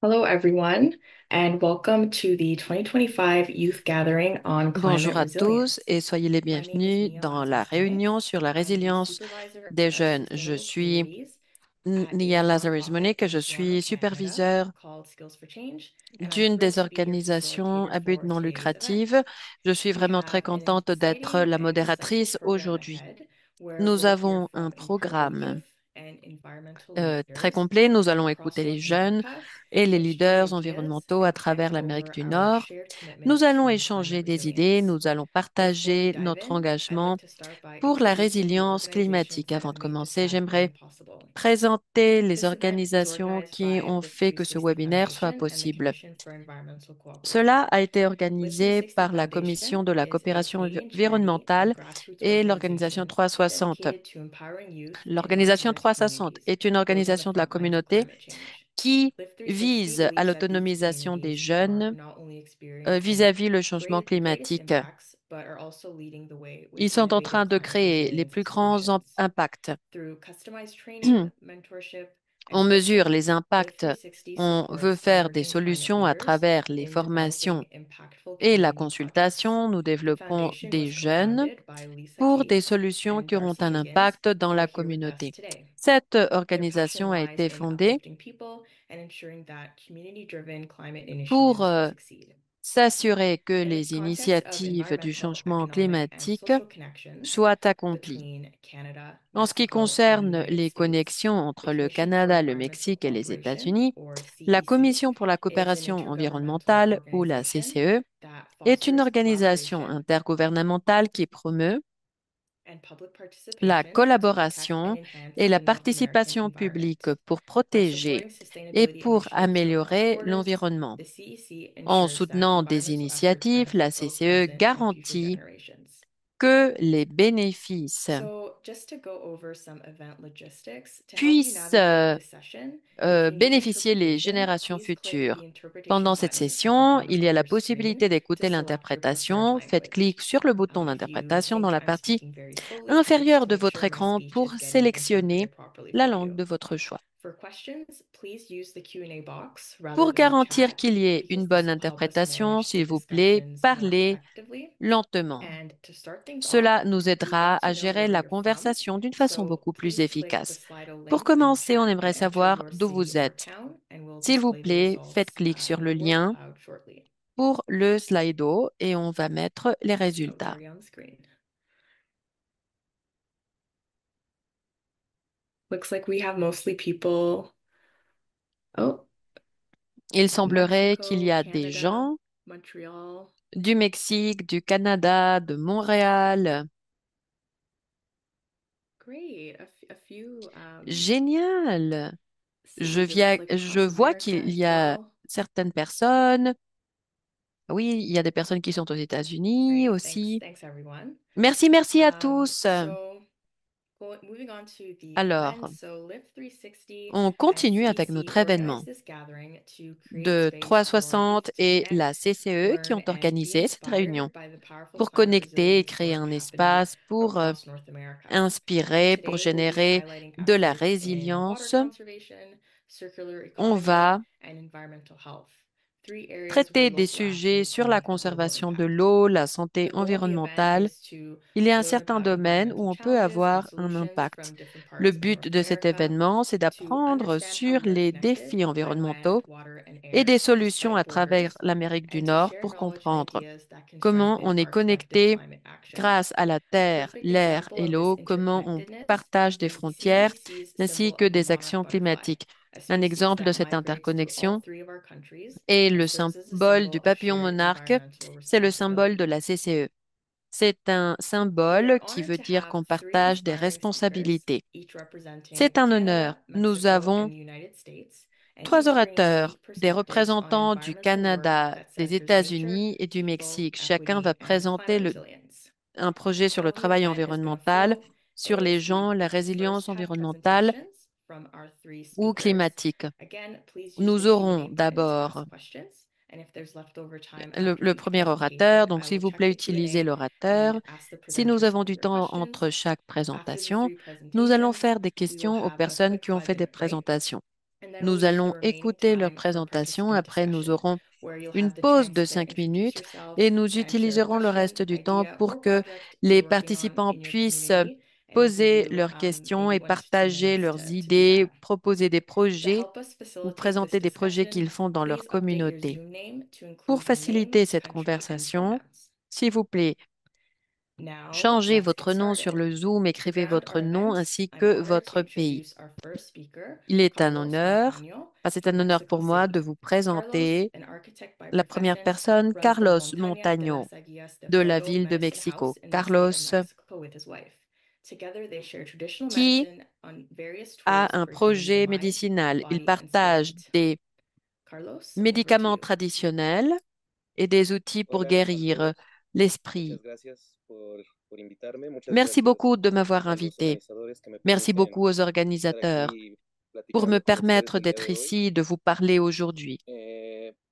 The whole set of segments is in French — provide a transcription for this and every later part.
Hello, everyone, and welcome to the 2025 Youth Gathering on Bonjour Climate à tous Resilience. et soyez les My name is bienvenus Nia dans la Lazarus-Monet. réunion sur la I'm the résilience supervisor des for jeunes. Je STO suis communities at a Nia Lazarus nonprofit Monique, je in Toronto, suis Canada, superviseur called Skills for Change, and I'm d'une thrilled des to be your organisations facilitator à but for non today's lucratif. event. Je suis We vraiment très have an contente d'être exciting la and exciting modératrice program aujourd'hui. ahead where Nous we'll hear avons un from incredible programme youth and environmental très leaders complet. Nous allons across écouter les North jeunes America et les to share leaders ideas environnementaux à and travers connect l'Amérique over du our Nord. shared Nous commitment allons to climate échanger des idées, resilience. nous allons Before we partager dive notre in, I'd like engagement to start by pour la introducing the résilience organizations climatique. that Avant have de made this commencer, gathering j'aimerais possible. présenter les This event is organisations organized qui by ont the fait que ce 360 webinaire soit Foundation and the possible. Commission for Environmental Cela Cooperation. a été The organisé 360 par la Foundation Commission de la is a coopération Canadian charity and environnementale grassroots et l'organisation organization 360. dedicated to empowering youth in L'organisation marginalized 360 communities, est une those on the organisation de la front lines of communauté climate change. qui Lift 360 vise à believes that these l'autonomisation des communities are jeunes not only experiencing vis-à-vis le changement the greatest climatique. impacts, but are also leading the way with Ils sont en innovative train de climate créer les resilience plus grands solutions. impacts. Through customized training, mentorship, On and mesure coaching, les Lift impacts. 360 On veut supports faire des emerging climate solutions à leaders travers les in developing formations impactful et la community projects. consultation. Nous The développons foundation des was jeunes co-founded by Lisa pour des Cates solutions and qui auront Darcy un Higgins, impact dans who la are here with us communauté. today. Cette Their passion organisation a lies été in fondée uplifting people and ensuring that community-driven climate pour initiatives succeed. s'assurer que In this les context of initiatives du environmental, changement economic, and climatique social connections soient accomplies. between Canada, En ce qui Mexico, and the concerne United les States, connexions the entre le Commission for Canada, le Environmental Mexique et les Cooperation, États-Unis, or la CEC, Commission pour la is an coopération intergovernmental environnementale ou la organization CCE that est une fosters organisation collaboration intergouvernementale qui promeut and public la participation to protect and collaboration et enhance la the North American participation publique environment. pour By protéger supporting et sustainability pour initiatives across améliorer borders, l'environnement. the CEC En ensures that soutenant des environmental efforts initiatives, la benefit both CCE present and future garantit generations. que les bénéfices So, just to go over some event logistics, to help you puissent navigate the session, if you need bénéficier les interpretation, générations please click futures. the interpretation Pendant cette button at the session, il bottom y a of la your screen possibilité to d'écouter select your preferred l'interprétation. Faites clic language. sur le bouton If you d'interprétation dans think la I'm partie speaking very slowly, it's inférieure to de make votre sure my écran speech pour is getting sélectionner interpreted properly la for langue you. de votre choix. For questions, please use the Q&A box rather Pour than the garantir chat qu'il y ait une because this bonne will help us interprétation, manage the s'il vous plaît, discussions more parlez effectively. lentement. And to start things off, Cela nous we'd love aidera to à know gérer where la you're from. conversation d'une façon So beaucoup plus please click the efficace. Slido Pour link in the commencer, on chat aimerait and enter savoir your d'où city vous or êtes. town, and we'll S'il vous display the plaît, faites results clic sur in a le word lien cloud shortly. pour le Slido et on va mettre les So it's résultats. already on the screen. Looks like we have mostly people, oh, Il semblerait qu'il y Mexico, a des Canada, gens Montreal. du Mexique, du Canada, de Montréal. Great. A few Génial! cities, it looks like Je across vois America qu'il as y a well. certaines personnes. Oui, il y a des personnes qui sont aux États-Unis Great. Thanks. aussi. Thanks, everyone. Merci, merci à tous. So moving on to the event. Alors, So Lift 360 on and continue avec CEC notre organized événement this gathering to create de space for youth 360 to et connect, la CCE qui learn, ont and be organisé cette réunion inspired by the powerful pour climate connecter et resilience créer work un happening espace pour across North America. inspirer, pour Today, we'll be générer highlighting de la efforts in water résilience. conservation, circular On economy, va and environmental health, three areas where traiter des local sujets actions sur can la make a global conservation de impact. l'eau, la santé The goal of the event environnementale. is to Il y a un learn certain about domaine environmental où on peut challenges and avoir un solutions from impact. different Le parts of but North de cet America, événement, c'est to d'apprendre understand how sur we are les connected défis by land, environnementaux water, and et air des solutions despite à travers borders, l'Amérique du and to Nord share pour knowledge and comprendre ideas that can comment strengthen on est our collective connecté climate action. grâce à la A terre, perfect l'air example et of this l'eau, comment on interconnectedness partage des is frontières CEC's ainsi symbol que of the des monarch actions butterfly, climatiques. a Un species exemple de that cette migrates through all interconnexion three of our countries est and le serves as a symbole du symbol of papillon shared monarque, environmental c'est le symbole de responsibility. la CCE. C'est un We are symbole qui honored veut to dire have qu'on three partage des inspiring speakers, responsabilités. each representing C'est un honneur. Canada, Nous Mexico, avons and the United States, and trois each bringing orateurs, unique des perspectives on représentants du environmental work Canada, that des centers nature, États-Unis et du people, Mexique. Chacun va equity, and présenter climate resilience. un projet sur le So the travail event is going to environnemental, flow. sur les First, gens, we la first résilience have environnementale presentations from our three ou speakers. climatique. Again, please use the Nous aurons Q&A button to d'abord ask questions. And if there's leftover time after le each premier orateur. presentation, Donc, I s'il will vous check plaît, the utilisez Q&A l'orateur. and ask the Si nous presenters avons du further temps questions. entre chaque After the présentation, three nous allons presentations, faire des we will questions aux have a personnes quick qui ont fait des 5-minute break. présentations. And Nous leave the allons remaining écouter leur time for présentation. participant Après, nous discussion, aurons where you'll une have the pause chance de to then 5 minutes introduce yourself et nous and share a utiliserons le question, reste du temps idea, pour or que project les you're working on participants in your puissent community, and we'll give poser you leurs questions maybe et 1 to 2 minutes partager leurs to do idées, that. proposer des To projets help us ou facilitate this présenter des projets discussion, qu'ils font dans leur please update your communauté. Zoom name to Pour include your name, faciliter cette country, and conversation, pronouns. s'il vous plaît, Now, changez let's get votre nom sur started. le Zoom, To écrivez ground votre our nom event, ainsi I'm que honored to votre pays. introduce our first speaker, Il est un Carlos honneur, Montaño c'est from un honneur Mexico pour moi City. de vous Carlos, présenter an architect by la première profession, personne, runs the Carlos Montaña de Montaño, las Aguilas de de la Fuego ville de Medicine Mexico. House in the state of Carlos, Mexico with his wife. Together, they share traditional qui medicine on various tools a un for healing the projet mind, médicinal. Il body, and partage spirit. des Carlos, over to médicaments you. traditionnels et des outils pour Hola a guérir todos, l'esprit. muchas gracias por invitarme, muchas Merci gracias beaucoup de m'avoir a los invité. organizadores que me Merci permiten beaucoup aux estar organisateurs aquí pour me platicando con ustedes permettre el día d'être de hoy. ici et de vous parler aujourd'hui.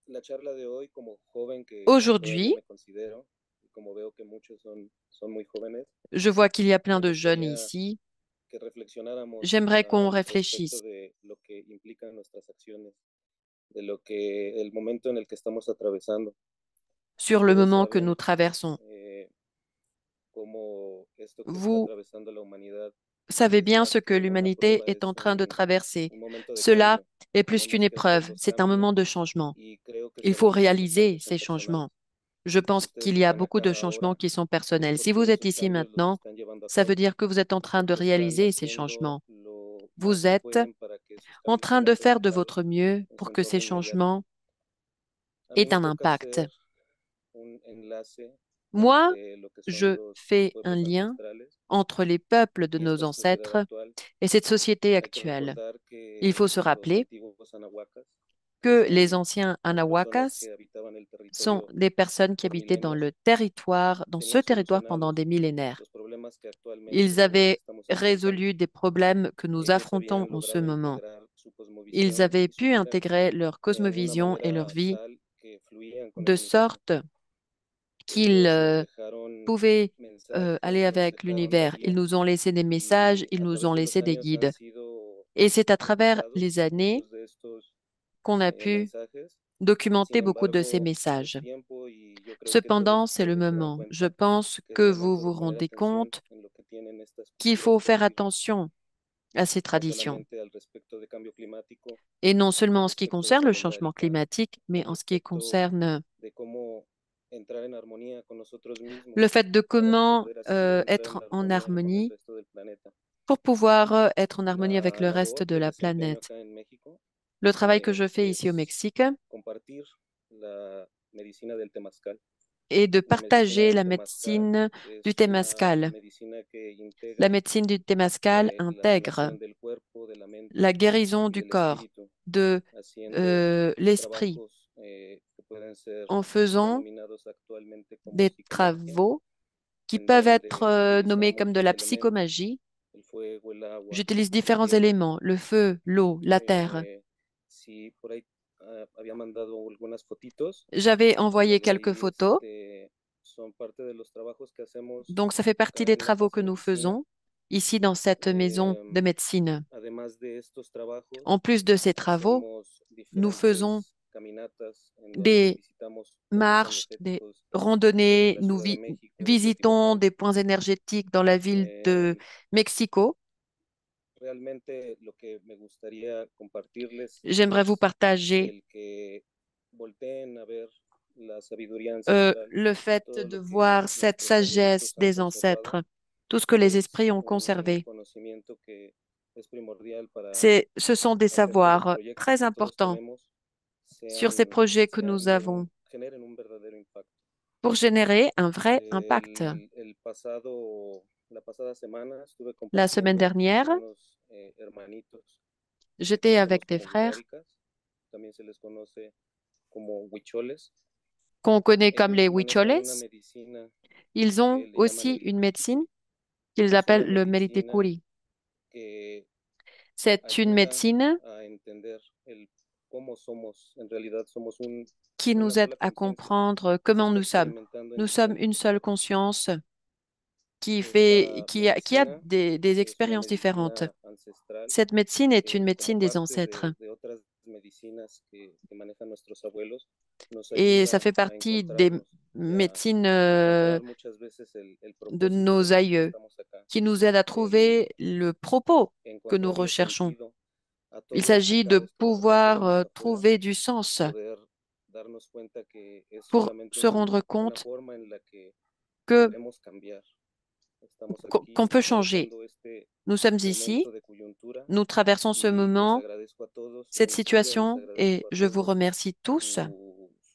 La charla de hoy, como joven que todavía Aujourd'hui, me considero, y como veo que muchos son muy jóvenes, je vois qu'il y a plein me de jeunes gustaría ici. que reflexionáramos J'aimerais qu'on respecto réfléchisse de lo que implican nuestras acciones, de lo que el momento en el que estamos atravesando. sur le Ustedes moment que nous saben traversons. cómo esto que está Vous atravesando la humanidad savez es bien más ce que que una l'humanité prueba, est en es train de traverser. un momento de Cela cambio. est plus qu'une Tenemos que hacer épreuve, los c'est un cambios moment de changement. y creo que Il son faut muchos los réaliser cambios ces son personales. changements. Je pense Ustedes qu'il que y a están beaucoup de acá changements ahora qui sont es personnels. Si porque vous êtes esos ici cambios los maintenant, están llevando a ça veut cabo, dire que vous êtes en train de porque están réaliser ces haciendo changements. lo más Vous que êtes pueden para que esos en cambios train tengan de faire de resultados votre mieux en su pour que ces entorno inmediato. changements A mí aient me un toca impact. hacer un enlace Moi, entre lo que son je los fais un pueblos lien ancestrales entre les peuples de y nos esta sociedad ancêtres actual. et cette société Hay que actuelle. recordar Il que faut se los rappeler antiguos anahuacas que les son anciens las personas Anahuacas que habitaban el sont territorio des personnes qui por habitaient dans milenios, le territoire, dans ce tenían territoire pendant des solucionados millénaires. los problemas que Ils actualmente avaient estamos enfrentando. résolu des problèmes que nous Ellos affrontons habían en ce logrado moment. integrar su Ils cosmovisión avaient y su pu vida intégrer leur de una cosmovision et leur manera vie tal que fluían con el de universo. sorte qu'ils Ellos nos dejaron pouvaient aller mensajes, nos avec dejaron la l'univers. Ils guía nous ont laissé des messages, y ils a nous través ont de los laissé des años han guides. sido Et c'est à travers documentados les années muchos de estos qu'on a pu mensajes. Sin documenter beaucoup de ces embargo, es messages. tiempo y yo creo que Cependant, c'est le todos se dan moment. Je cuenta pense que es que vous momento vous de poner rendez atención compte en lo que tienen estas qu'il culturas faut faire específicas, attention à ces no traditions. solamente al respecto de cambio climático, Et non seulement al en ce qui respecto de concerne le salud changement mental, climatique, mais al en ce qui respecto concerne de cómo entrar en armonía con nosotros le mismos fait de para comment poder así entrar en être en armonía con el harmonie resto del planeta. pour pouvoir être en harmonie avec La le reste labor de que la desempeño planète. acá en México Le travail que je fais ici au es Mexique compartir la medicina del temazcal. est de La medicina partager del la temazcal médecine du es una Témascal. medicina que La integra médecine du Témascal la intègre sanación del cuerpo, de la la mente guérison y du del corps, espíritu, de haciendo l'esprit, trabajos que pueden ser en faisant denominados actualmente como des psicomagia, travaux qui en peuvent être donde nommés comme utilizamos de los la elementos, psychomagie. el fuego, el agua, J'utilise la différents tierra. éléments, le feu, l'eau, la terre. Si por ahí había mandado algunas fotitos, J'avais envoyé y quelques ahí photos, son parte de los trabajos que hacemos donc ça fait partie acá des en la travaux casa que de nous medicina. faisons ici dans cette maison de médecine. Además de estos En trabajos, plus de ces travaux, hacemos nous faisons diferentes caminatas en donde des visitamos puntos marches, des energéticos de randonnées, la nous Ciudad de México, de visitons Tehuacán. des points énergétiques dans la ville de Eh, Mexico. Realmente lo que me gustaría compartirles J'aimerais vous es partager el que volteen a ver la sabiduría ancestral, le fait todo de lo que voir cette nuestros sagesse abuelitos han des conservado. ancêtres, tout ce que les esprits Es ont un conservé. conocimiento que es primordial para Ce sont des hacer que los savoirs proyectos très que todos importants tenemos sur ces projets que nous avons generen un verdadero impacto. pour générer un vrai impact. La pasada semana estuve La semaine compartiendo dernière, con unos hermanitos que j'étais conocemos avec des como frères wixárikas, también se les conoce como huicholes. qu'on connaît comme Ellos les manejan huicholes. una medicina Ils que ont le llaman aussi el une médecine jicuri. qu'ils Es una appellent le medicina Melitecuri. que C'est une ayuda médecine a entender cómo somos. En realidad somos qui una nous aide sola à conciencia comprendre que se comment está nous sommes. experimentando en Nous cada sommes une seule individuo. conscience Esta qui a medicina des es una expériences différentes. medicina ancestral Cette médecine est une que como médecine des parte ancêtres. de otras medicinas que manejan nuestros abuelos nos Et ça ayuda fait a partie des encontrarnos y a médecines encontrar muchas veces el de propósito nos del por qué aïeux estamos acá, qui nous aident à el trouver le propos que nous encontrarle recherchons. sentido a Il todo este s'agit de caos que de repente pouvoir vemos afuera trouver du y sens poder darnos cuenta que es pour solamente se rendre una compte forma en la que que podemos cambiar. Estamos qu'on aquí peut changer. atravesando este Nous sommes ici, momento de coyuntura nous traversons ce y les moment, agradezco a todos su cette iniciativa, les situation, agradezco et a je vous todos remercie tous.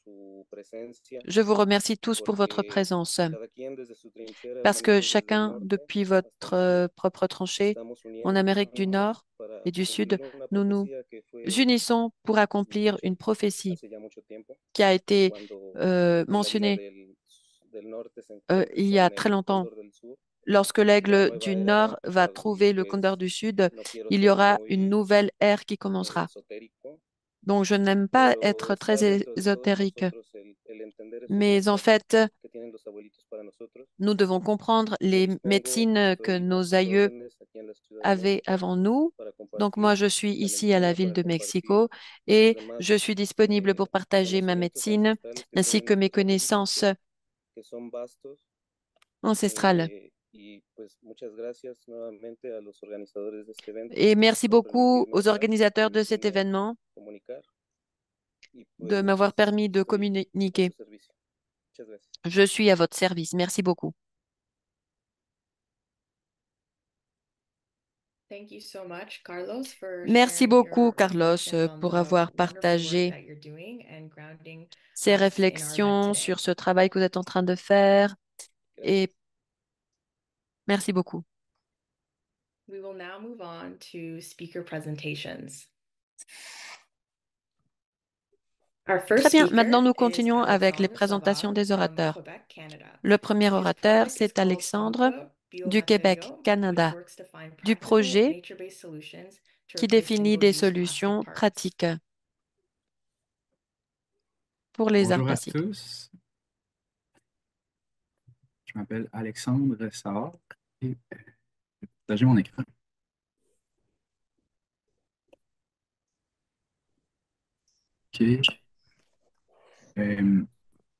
su presencia, Je vous remercie tous pour votre porque présence, cada quien desde su trinchera, parce que hermanitos desde el chacun, norte depuis hasta votre el sur, propre tranchée, estamos en Amérique du uniéndonos Nord para et du Sud, cumplir una nous nous profecía que fue unissons pour accomplir dicha une prophétie hace ya mucho tiempo, qui a été cuando el águila mentionnée del norte se il encuentre y a con très el longtemps. cóndor del sur. Lorsque La l'aigle nueva du era ha Nord va empezado y trouver le condor pues du Sud, no quiero il y ser aura une muy nouvelle ère qui commencera. esotérico, Donc, je n'aime pas pero être très está dentro de todos ésotérique, nosotros el entender esos mais en mensajes fait, que tienen los abuelitos para nosotros. nous devons comprendre Me les expongo, médecines que estoy a nos sus aïeux órdenes aquí en la Ciudad de avaient México avant nous. para Donc, moi, compartir je suis la ici à la medicina, ville para de compartir Mexico los et je demás suis disponible pour partager ma conocimientos médecine ancestrales que ainsi tienen que mes nuestros abuelitos, connaissances que son vastos. ancestrales. Y pues muchas gracias nuevamente a los organizadores de este evento Et merci por beaucoup permitirme aux hablar, organisateurs de cet permitirme événement comunicar y de m'avoir pues permis de estoy a communiquer. su servicio. Muchas gracias. Je suis à votre service. Merci beaucoup. Thank you so much, Carlos, for Merci sharing beaucoup, your Carlos, reflections on pour the avoir wonderful work partagé that you're doing and grounding ces us in our event réflexions sur today. ce travail que vous êtes en train de faire. Gracias. Et merci beaucoup. We will now move on to speaker presentations. Our Très first bien. Maintenant, speaker nous is continuons avec les Alexandre présentations Savard des from orateurs. Quebec, Canada. Le premier His orateur, project is c'est called Alexandre Aqua du Québec, Biomateriaux, which Canada, works to find du practical, projet nature-based solutions to qui replace définit des single-use plastic solutions parts. pratiques pour les arts Bonjour à plastiques. tous, je m'appelle Alexandre Savard et je vais partager mon écran. OK.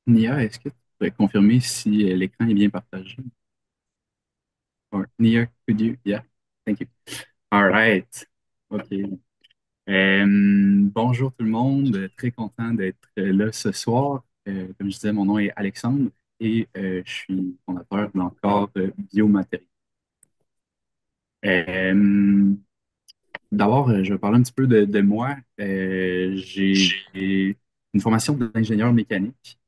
Nia, est-ce que tu pourrais confirmer si l'écran est bien partagé? Or, Nia, could you? Yeah, thank you. All right. OK. Bonjour tout le monde, très content d'être là ce soir. Comme je disais, mon nom est Alexandre et je suis fondateur d'Encore Biomatériaux. Euh, D'abord, je vais parler un petit peu de moi. J'ai une formation d'ingénieur mécanique.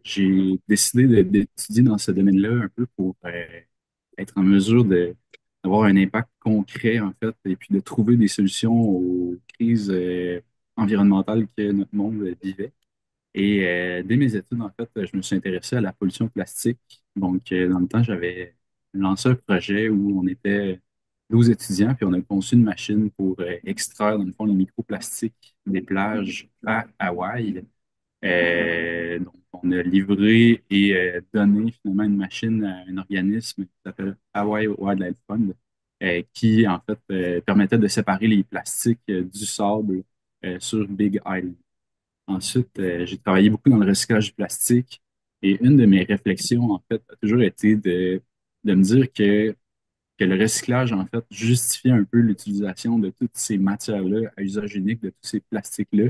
J'ai décidé d'étudier dans ce domaine-là un peu pour être en mesure d'avoir un impact concret, en fait, et puis de trouver des solutions aux crises environnementales que notre monde vivait. Et dès mes études, en fait, je me suis intéressé à la pollution plastique. Dans le temps, j'avais lancé un projet où on était 12 étudiants, puis on a conçu une machine pour extraire, dans le fond, les microplastiques des plages à Hawaï. On a livré et donné finalement une machine à un organisme qui s'appelle Hawaii Wildlife Fund, qui, en fait, permettait de séparer les plastiques du sable sur Big Island. Ensuite, j'ai travaillé beaucoup dans le recyclage du plastique et une de mes réflexions, en fait, a toujours été de me dire que le recyclage, en fait, justifiait un peu l'utilisation de toutes ces matières-là à usage unique, de tous ces plastiques-là.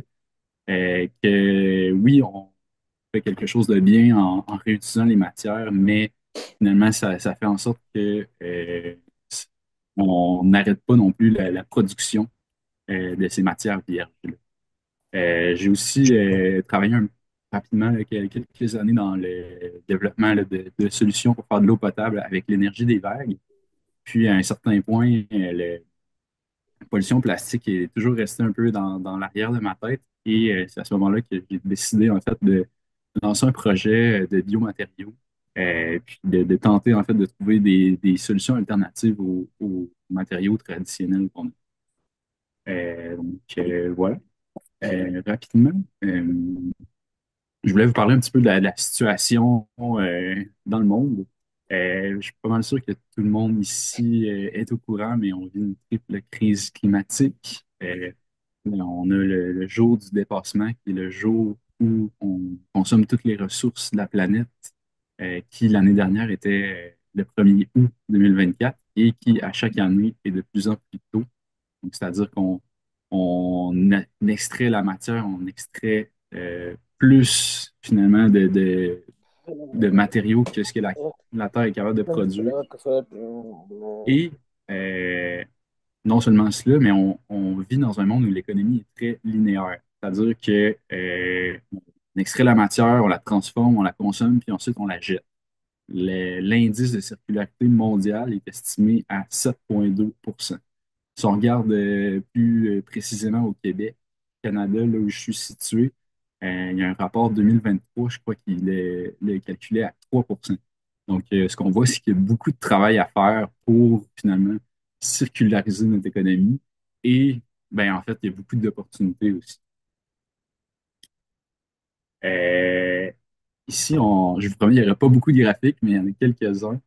Que oui, on fait quelque chose de bien en réutilisant les matières, mais finalement, ça fait en sorte que on n'arrête pas non plus la production de ces matières vierges-là. J'ai aussi travaillé rapidement là, quelques années dans le développement là, de solutions pour faire de l'eau potable avec l'énergie des vagues. Puis, à un certain point, la pollution plastique est toujours restée un peu dans l'arrière de ma tête. Et c'est à ce moment-là que j'ai décidé, en fait, de lancer un projet de biomatériaux, puis de tenter, en fait, de trouver des solutions alternatives aux matériaux traditionnels qu'on a. Voilà. Rapidement, je voulais vous parler un petit peu de la situation dans le monde. Je suis pas mal sûr que tout le monde ici est au courant, mais on vit une triple crise climatique. On a le jour du dépassement, qui est le jour où on consomme toutes les ressources de la planète, qui l'année dernière était le 1er août 2024 et qui, à chaque année, est de plus en plus tôt. Donc, c'est-à-dire qu'on extrait la matière, on extrait plus finalement de matériaux que ce que la Terre est capable de produire. Esperaba que fuera el primero. Et non seulement cela, mais on vit dans un monde où l'économie est très linéaire. C'est-à-dire que on extrait la matière, on la transforme, on la consomme, puis ensuite on la jette. L'indice de circularité mondial est estimé à 7,2%. Si on regarde plus précisément au Québec, Canada, là où je suis situé, il y a un rapport 2023, je crois qu'il est calculé à 3%. Donc, ce qu'on voit, c'est qu'il y a beaucoup de travail à faire pour finalement circulariser notre économie. Et ben, en fait, il y a beaucoup d'opportunités aussi. Euh, Ici, je vous promets, il n'y aura pas beaucoup de graphiques, mais il y en a quelques-uns.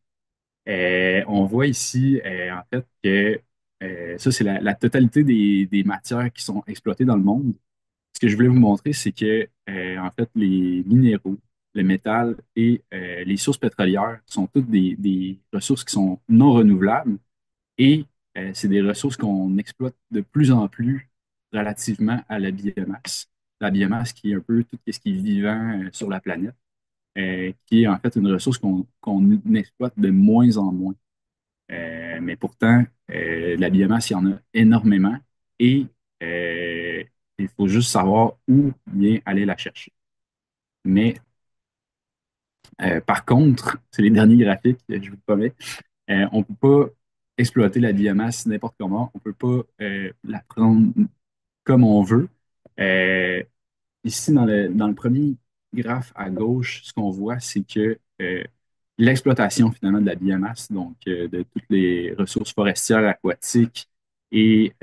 On voit ici, en fait, que ça, c'est la totalité des matières qui sont exploitées dans le monde. Ce que je voulais vous montrer, c'est que, en fait, les minéraux, le métal et les sources pétrolières sont toutes des ressources qui sont non renouvelables et c'est des ressources qu'on exploite de plus en plus relativement à la biomasse. La biomasse qui est un peu tout ce qui est vivant sur la planète, qui est en fait une ressource qu'on exploite de moins en moins. Mais pourtant, la biomasse, il y en a énormément et il faut juste savoir où bien aller la chercher. Mais par contre, c'est les derniers graphiques, je vous promets, on ne peut pas exploiter la biomasse n'importe comment. On ne peut pas la prendre comme on veut. Euh, Ici, dans le premier graphe à gauche, ce qu'on voit, c'est que l'exploitation finalement de la biomasse, donc de toutes les ressources forestières, aquatiques et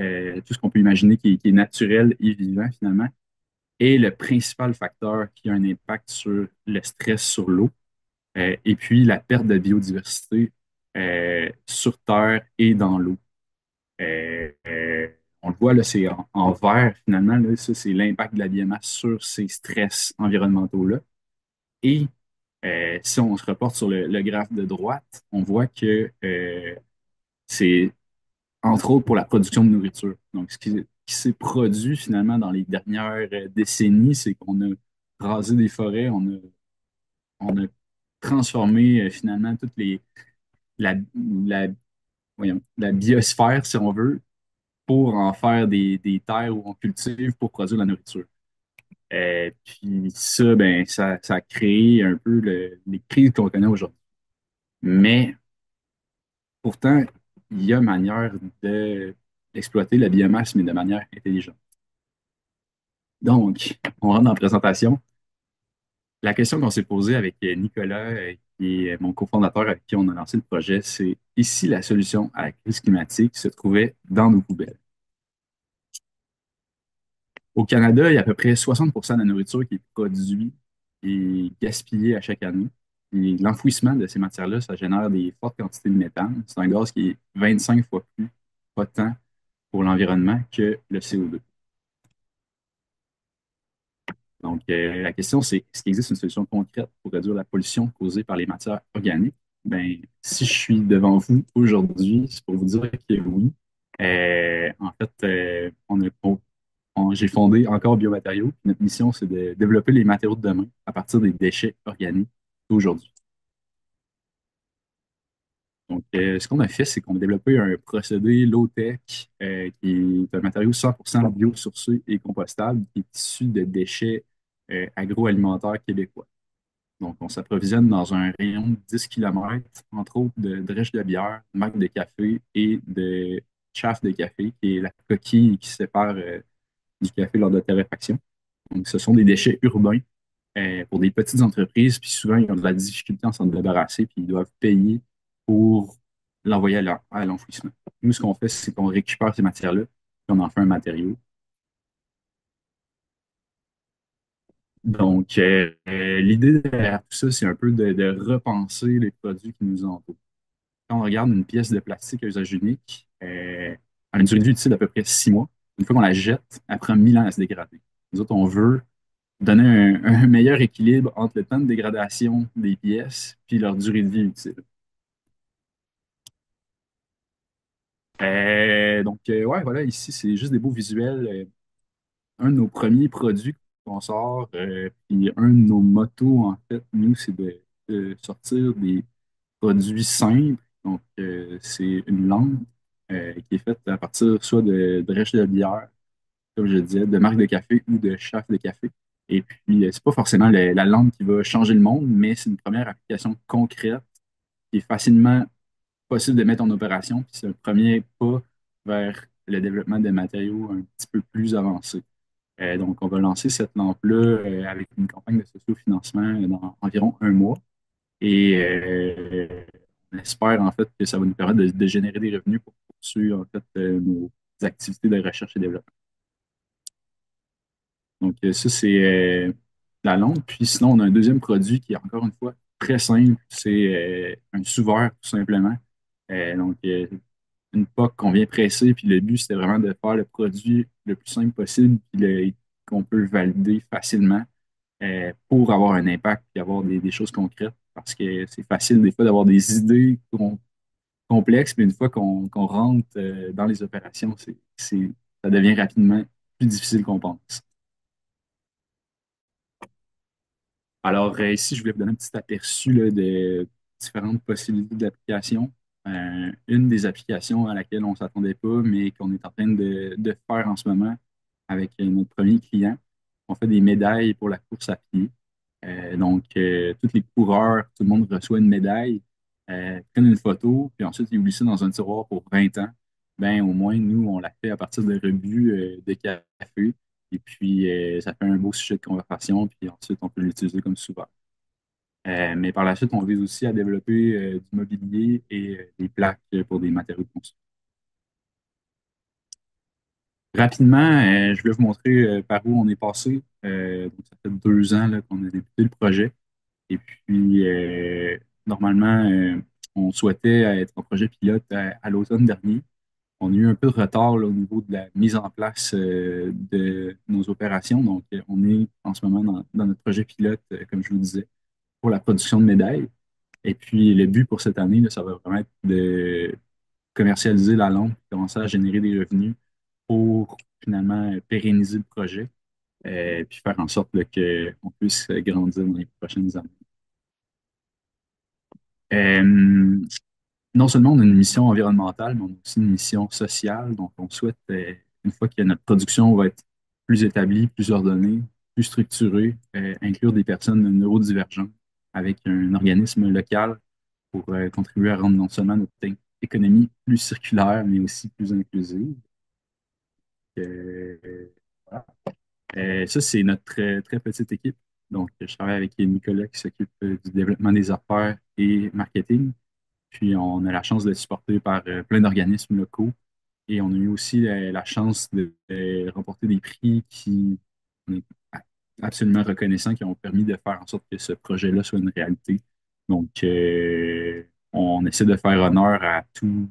tout ce qu'on peut imaginer qui est naturel et vivant finalement, est le principal facteur qui a un impact sur le stress sur l'eau et puis la perte de biodiversité sur Terre et dans l'eau. On le voit, là, c'est en vert, finalement, là, ça, c'est l'impact de la biomasse sur ces stress environnementaux-là. Et si on se reporte sur le graphe de droite, on voit que c'est, entre autres, pour la production de nourriture. Donc, qui s'est produit, finalement, dans les dernières décennies, c'est qu'on a rasé des forêts, on a transformé, finalement, la, la, la biosphère, si on veut, pour en faire des terres où on cultive pour produire la nourriture. Puis ça, ben, ça a créé un peu les crises qu'on connaît aujourd'hui. Mais pourtant, il y a manière d'exploiter la biomasse, mais de manière intelligente. Donc, on rentre dans la présentation. La question qu'on s'est posée avec Nicolas, qui est mon cofondateur avec qui on a lancé le projet, c'est et si la solution à la crise climatique se trouvait dans nos poubelles? Au Canada, il y a à peu près 60% de la nourriture qui est produite et gaspillée à chaque année. Et l'enfouissement de ces matières-là, ça génère des fortes quantités de méthane. C'est un gaz qui est 25 fois plus potent pour l'environnement que le CO2. Donc, la question, c'est est-ce qu'il existe une solution concrète pour réduire la pollution causée par les matières organiques? Ben, si je suis devant vous aujourd'hui, c'est pour vous dire que oui. En fait, j'ai fondé Encore Biomatériaux. Notre mission, c'est de développer les matériaux de demain à partir des déchets organiques d'aujourd'hui. Donc, ce qu'on a fait, c'est qu'on a développé un procédé low-tech qui est un matériau 100% biosourcé et compostable qui est issu de déchets agroalimentaires québécois. Donc, on s'approvisionne dans un rayon de 10 km, entre autres de drèche de bière, de marc de café et de chaff de café, qui est la coquille qui sépare du café lors de la torréfaction. Donc, ce sont des déchets urbains pour des petites entreprises, puis souvent, ils ont de la difficulté à s'en débarrasser, puis ils doivent payer pour l'envoyer à l'enfouissement. Nous, ce qu'on fait, c'est qu'on récupère ces matières-là, puis on en fait un matériau. Donc, l'idée derrière tout ça, c'est un peu de repenser les produits qui nous entourent. Quand on regarde une pièce de plastique à usage unique, elle a une durée de vie utile d'à peu près 6 mois. Une fois qu'on la jette, elle prend 1000 ans à se dégrader. Nous autres, on veut donner un meilleur équilibre entre le temps de dégradation des pièces puis leur durée de vie utile. Ouais, voilà, ici, c'est juste des beaux visuels. Un de nos premiers produits qu'on sort, puis un de nos motos, en fait, nous, c'est de sortir des produits simples. Donc, c'est une lampe qui est faite à partir soit de drèche de bière, comme je disais, de marque de café ou de chaff de café. Et puis, c'est pas forcément la lampe qui va changer le monde, mais c'est une première application concrète qui est facilement possible de mettre en opération. Puis c'est un premier pas vers le développement de matériaux un petit peu plus avancés. Donc, on va lancer cette lampe-là avec une campagne de socio-financement dans environ un mois. Et on espère en fait que ça va nous permettre de générer des revenus pour poursuivre en fait nos activités de recherche et développement. Donc, ça, c'est la lampe. Puis sinon, on a un deuxième produit qui est encore une fois très simple. C'est un sous-verre, tout simplement. Une POC qu'on vient presser. Puis le but, c'était vraiment de faire le produit le plus simple possible, puis qu'on peut valider facilement pour avoir un impact et avoir des choses concrètes. Parce que c'est facile des fois d'avoir des idées complexes, mais une fois qu'on rentre dans les opérations, ça devient rapidement plus difficile qu'on pense. Alors, ici, je voulais vous donner un petit aperçu là, de différentes possibilités d'application. Une des applications à laquelle on ne s'attendait pas, mais qu'on est en train de faire en ce moment avec notre premier client, on fait des médailles pour la course à pied. Tous les coureurs, tout le monde reçoit une médaille, prennent une photo, puis ensuite, ils oublient ça dans un tiroir pour 20 ans. Ben, au moins, nous, on l'a fait à partir de rebuts de café. Et puis, ça fait un beau sujet de conversation, puis ensuite, on peut l'utiliser comme souvent. Mais par la suite, on vise aussi à développer du mobilier et des plaques pour des matériaux de construction. Rapidement, je vais vous montrer par où on est passé. Donc, ça fait 2 ans là, qu'on a débuté le projet. Et puis, normalement, on souhaitait être en projet pilote à l'automne dernier. On a eu un peu de retard là, au niveau de la mise en place de nos opérations. Donc, on est en ce moment dans notre projet pilote, comme je vous disais, pour la production de médailles. Et puis, le but pour cette année, là, ça va vraiment être de commercialiser la lampe, commencer à générer des revenus pour finalement pérenniser le projet, puis faire en sorte là, qu'on puisse grandir dans les prochaines années. Euh, Non seulement on a une mission environnementale, mais on a aussi une mission sociale. Donc, on souhaite, une fois que notre production va être plus établie, plus ordonnée, plus structurée, inclure des personnes neurodivergentes avec un organisme local pour contribuer à rendre non seulement notre économie plus circulaire, mais aussi plus inclusive. Voilà. Ça, c'est notre très petite équipe. Donc, je travaille avec Nicolas qui s'occupe du développement des affaires et marketing. Puis on a la chance d'être supporté par plein d'organismes locaux. Et on a eu aussi la chance de remporter des prix qui on est absolument reconnaissants, qui ont permis de faire en sorte que ce projet-là soit une réalité. Donc, on essaie de faire honneur à tous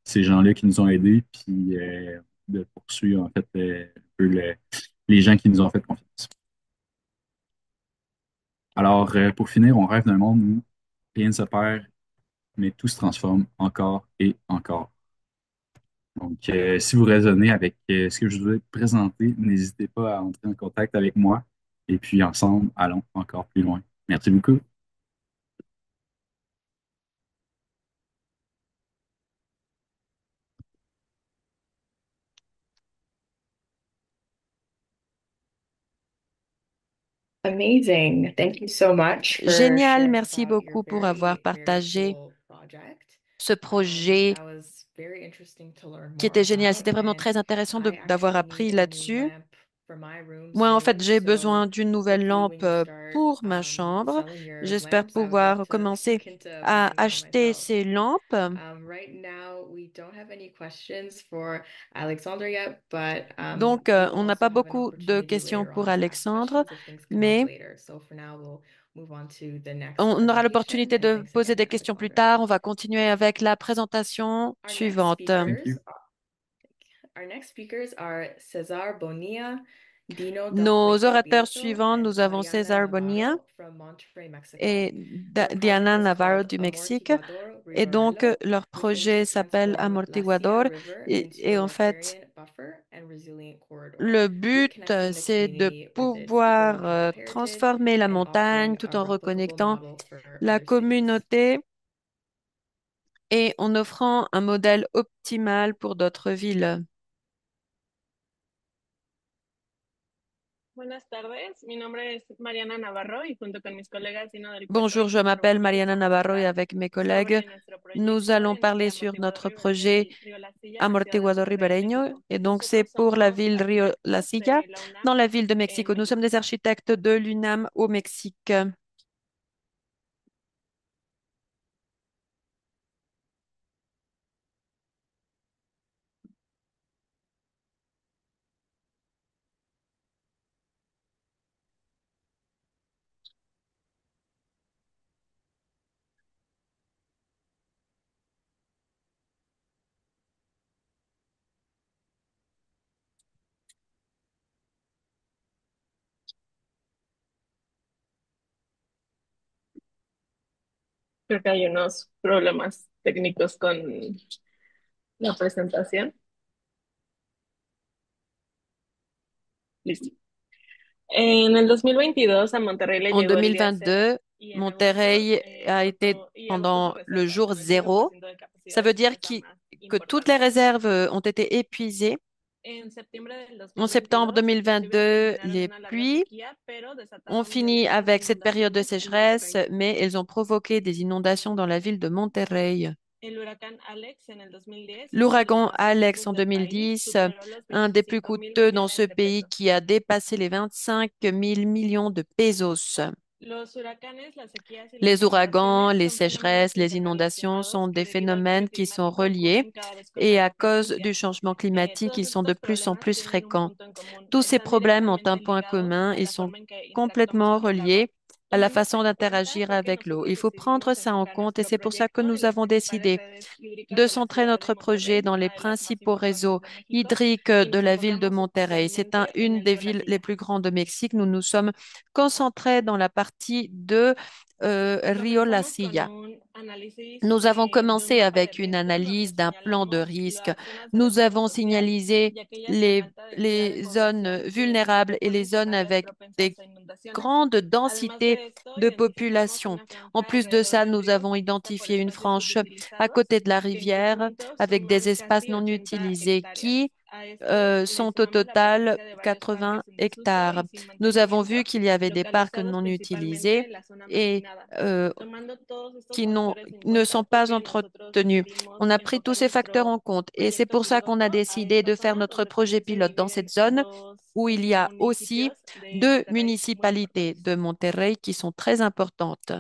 ces gens-là qui nous ont aidés, puis de poursuivre en fait un peu les gens qui nous ont fait confiance. Alors, pour finir, on rêve d'un monde où rien ne se perd, mais tout se transforme encore et encore. Donc, si vous raisonnez avec ce que je vous ai présenté, n'hésitez pas à entrer en contact avec moi et puis ensemble, allons encore plus loin. Merci beaucoup. Amazing. Thank you so much for Génial, sharing merci about your beaucoup pour avoir very partagé cool project. ce projet That was very interesting to learn qui more était génial. about. C'était vraiment And très intéressant I d'avoir actually appris need a new là-dessus. lamp for my room Moi, en fait, soon. j'ai So besoin d'une nouvelle hopefully lampe when you start pour ma chambre. selling your J'espère lamps, I would love pouvoir to commencer look into à buying one acheter myself. ces lampes. Right now, we don't have any questions for Alexander yet, but Donc, we will on n'a also pas have an beaucoup de opportunity questions later pour on to ask Alexandre, questions if things come up mais later. So for now, we'll move on to the next on aura presentation. l'opportunité And de thanks poser again, des questions plus Alexander. tard. On va continuer avec la présentation Our next suivante. Thank speakers you. our next speakers are Cesar Bonilla, Dino Del Nos Puente orateurs Prieto, suivants, and nous avons Mariana César Bonilla Navarro from Monterrey, Mexico. et Their Diana project is Navarro called du Mexique. Amortiguador Et donc, Ribeirelo, leur which aims projet to s'appelle transform La Silla Amortiguador. River into Et a en fait, riparian buffer and resilient corridor, le but, reconnecting the c'est de community with its pouvoir ecological heritage transformer la and montagne offering tout a en replicable reconnectant model for la other cities. communauté et en offrant un modèle optimal pour d'autres villes. Buenas tardes, mi nombre es Mariana Navarro y junto con mis colegas Dino del Puerto Bonjour, y je César m'appelle Bonilla Mariana vamos a Navarro et hablar avec mes collègues, sobre nuestro nous proyecto allons en parler este sur amortiguador notre ribereño projet del río La Silla en la ciudad de Amortiguador Monterrey, Ribereño. México. Et donc, c'est Nosotros pour la somos ville Rio La arquitectos Silla, de la dans UNAM la ville de en Mexico. Nous sommes México. des architectes de l'UNAM au Mexique. Creo que hay unos problemas técnicos con la presentación. Listo. En el 2022 a Monterrey le En llegó el día cero 2022, y en agosto, Monterrey a été se pendant le restauró jour como el cero por zéro. ciento de Ça capacidad veut en dire esa más que toutes les importante. réserves ont été épuisées. En septiembre del En septembre 2022, las lluvias 2022, terminaron les una larga pluies sequía, pero ont desataron fini violentas avec cette période de inundaciones en sécheresse, Monterrey. mais elles ont provoqué des inondations dans la ville de Monterrey. El huracán Alex en el 2010, uno de los L'ouragan más Alex costosos en del país, 2010, superó los un des plus 25,000 coûteux dans ce millones de pays pesos. qui a dépassé les 25 000 millions de pesos. Los huracanes, las sequías y las Les ouragans, inundaciones les son fenómenos sécheresses, les inondations sont interrelacionados des que debido al cambio phénomènes qui sont climático reliés ocurren cada vez con et à mayor cause du frecuencia. changement climatique, Todos ils sont de estos plus en problemas plus tienen un fréquents. punto en común. Tous ces Están problèmes ont un directamente point ligados commun a et la sont forma en que interactuamos complètement con el agua. reliés à la Tomando esto façon en cuenta, d'interagir fue que avec l'eau. Il nosotros faut prendre decidimos ça en enfocar compte et nuestro c'est pour ça que proyecto en nous las avons principales décidé redes hídricas de de la centrer ciudad de notre projet Monterrey, dans les una de las más principaux réseaux importantes de México, hydriques y de nos la ville de enfocamos Monterrey. C'est especialmente en une el des río La villes les Silla. plus grandes de Mexique. Nous nous sommes concentrés dans la partie de Rio La Comenzamos con Silla. un análisis Nous avons de un commencé mapa de avec une riesgos donde analyse d'un plan de señalamos risque. las zonas de Nous rezago avons social signalisé y aquellas con alta densidad de les zones población que se vulnérables et les presuponen ser zones áreas avec des propensas a inundaciones. grande Además densité de esto, de identificamos population. una En franja plus de alrededor ça, del nous río avons compuesta por identifié une espacios franche à subutilizados côté de la que en rivière conjunto avec des suman espaces casi non 80 utilisés hectáreas. qui A esto le sont au sumamos la total presencia de varios 80 parques en desuso hectares. y sin Nous avons vu mantenimiento, qu'il y avait des parcs localizados non principalmente utilisés en la zona et marginada. euh, Tomando todos estos qui factores en ne cuenta, sont fue pas que nosotros entretenus. On decidimos a pris tous enfocar ces facteurs nuestro en compte et c'est proyecto pour ça qu'on a piloto a décidé esta de faire zona notre donde projet también se pilote dans cette dividen zone dos où il y a aussi municipios de deux Monterrey muy municipalités importantes. de Monterrey qui sont très importantes.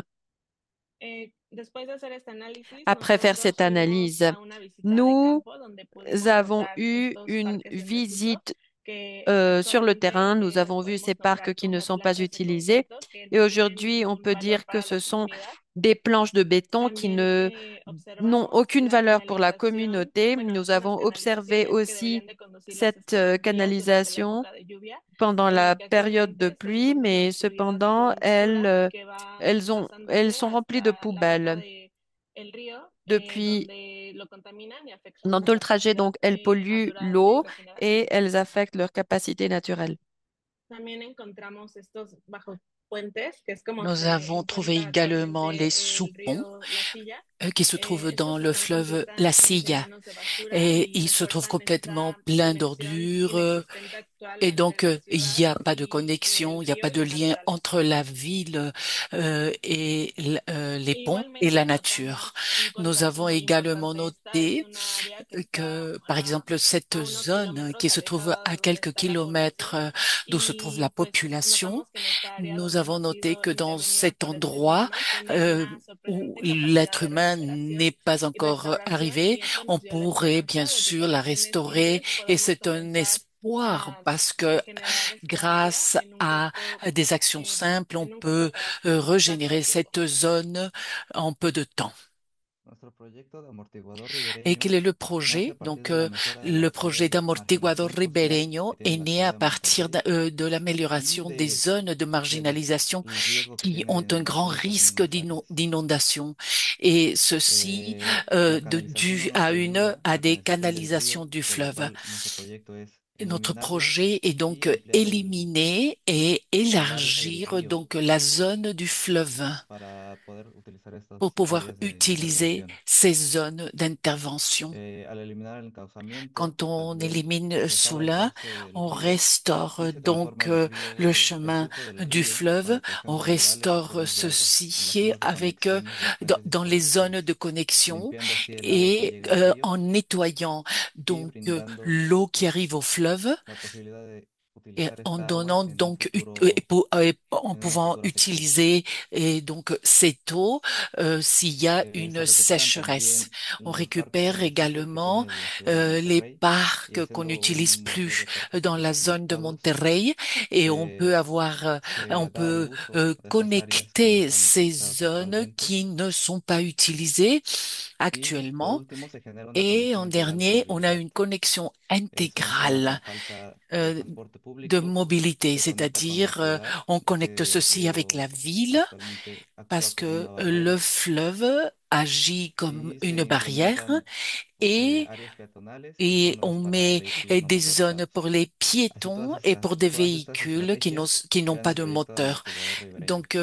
Después de hacer este análisis, Après faire nosotros cette fuimos analyse, a una visita de nous campo donde pudimos avons notar eu estos une parques en desuso visite que sur le terrain. actualmente Nous avons vu ces podemos parcs nombrar qui ne como sont pas planchas de utilisés. concreto que Et no tienen aujourd'hui, on ningún peut valor dire que para la ce sont comunidad. des planches de béton qui También n'ont observamos aucune la valeur pour la canalización, communauté. bueno, Nous unas avons observé canalizaciones que aussi deberían de conducir las cette vías durante la canalisation época de lluvia, pendant la que période de actualmente se pluie, encuentran mais obstruidas cependant, con basura que va elles pasándose sont remplies de hasta la boca poubelles de el río, depuis donde lo contaminan y afectan dans su tout le trajet. capacidad Donc, elles polluent natural de l'eau regeneración. et elles affectent leur capacité naturelle. También encontramos estos bajo puentes, que es como Nous se avons trouvé encuentra également les actualmente el sous-ponts río La Silla. qui se trouvent dans Estos le están fleuve La completamente Silla llenos de basura et y ils se trouvent refuerzan complètement esta pleins conexión d'ordures. inexistente actual Et entre donc, la il ciudad n'y a pas de y connexion, el il n'y a río pas y de la lien entre naturaleza. la ville et les ponts et la Igualmente nature. notamos un Nous contraste avons muy également importante. Esta es noté una área que está que, par exemple, cette a unos zone qui kilómetros se trouve alejada à de donde quelques está la población kilomètres d'où se trouve la y pues population, notamos que en esta área nous donde avons hemos noté sido que dans intervenida cet por el ser endroit humano tiene euh, una où sorprendente capacidad l'être de humain recuperación n'est pas y encore restauración arrivé, y esto on nos dio la pourrait bien esperanza de que sûr con la acciones restaurer simples et podemos c'est un comenzar espoir a parce que regenerar esta área grâce à des actions simples, on en un peut corto plazo de régénérer tiempo. cette zone en peu de temps. Et quel est le projet? Donc, le projet d'amortiguador ribereño est né à partir de l'amélioration des zones de marginalisation qui ont un grand risque d'inondation. Et ceci dû à des canalisations du fleuve. Et notre projet est donc éliminer et élargir donc la zone du fleuve pour pouvoir utiliser ces zones d'intervention. Quand on élimine cela, on restaure donc le chemin du fleuve, on restaure ceci avec dans les zones de connexion et en nettoyant donc l'eau qui arrive au fleuve et en donnant donc en pouvant utiliser et donc cette eau s'il y a une sécheresse. On récupère également les parcs qu'on n'utilise plus dans la zone de Monterrey et on peut connecter ces zones qui ne sont pas utilisées actuellement. Et en dernier, on a une connexion intégrale de mobilité, c'est-à-dire on connecte ceci avec la ville parce que le fleuve agit comme une barrière et et on met des zones pour les piétons et pour des véhicules qui n'ont pas de moteur. Donc,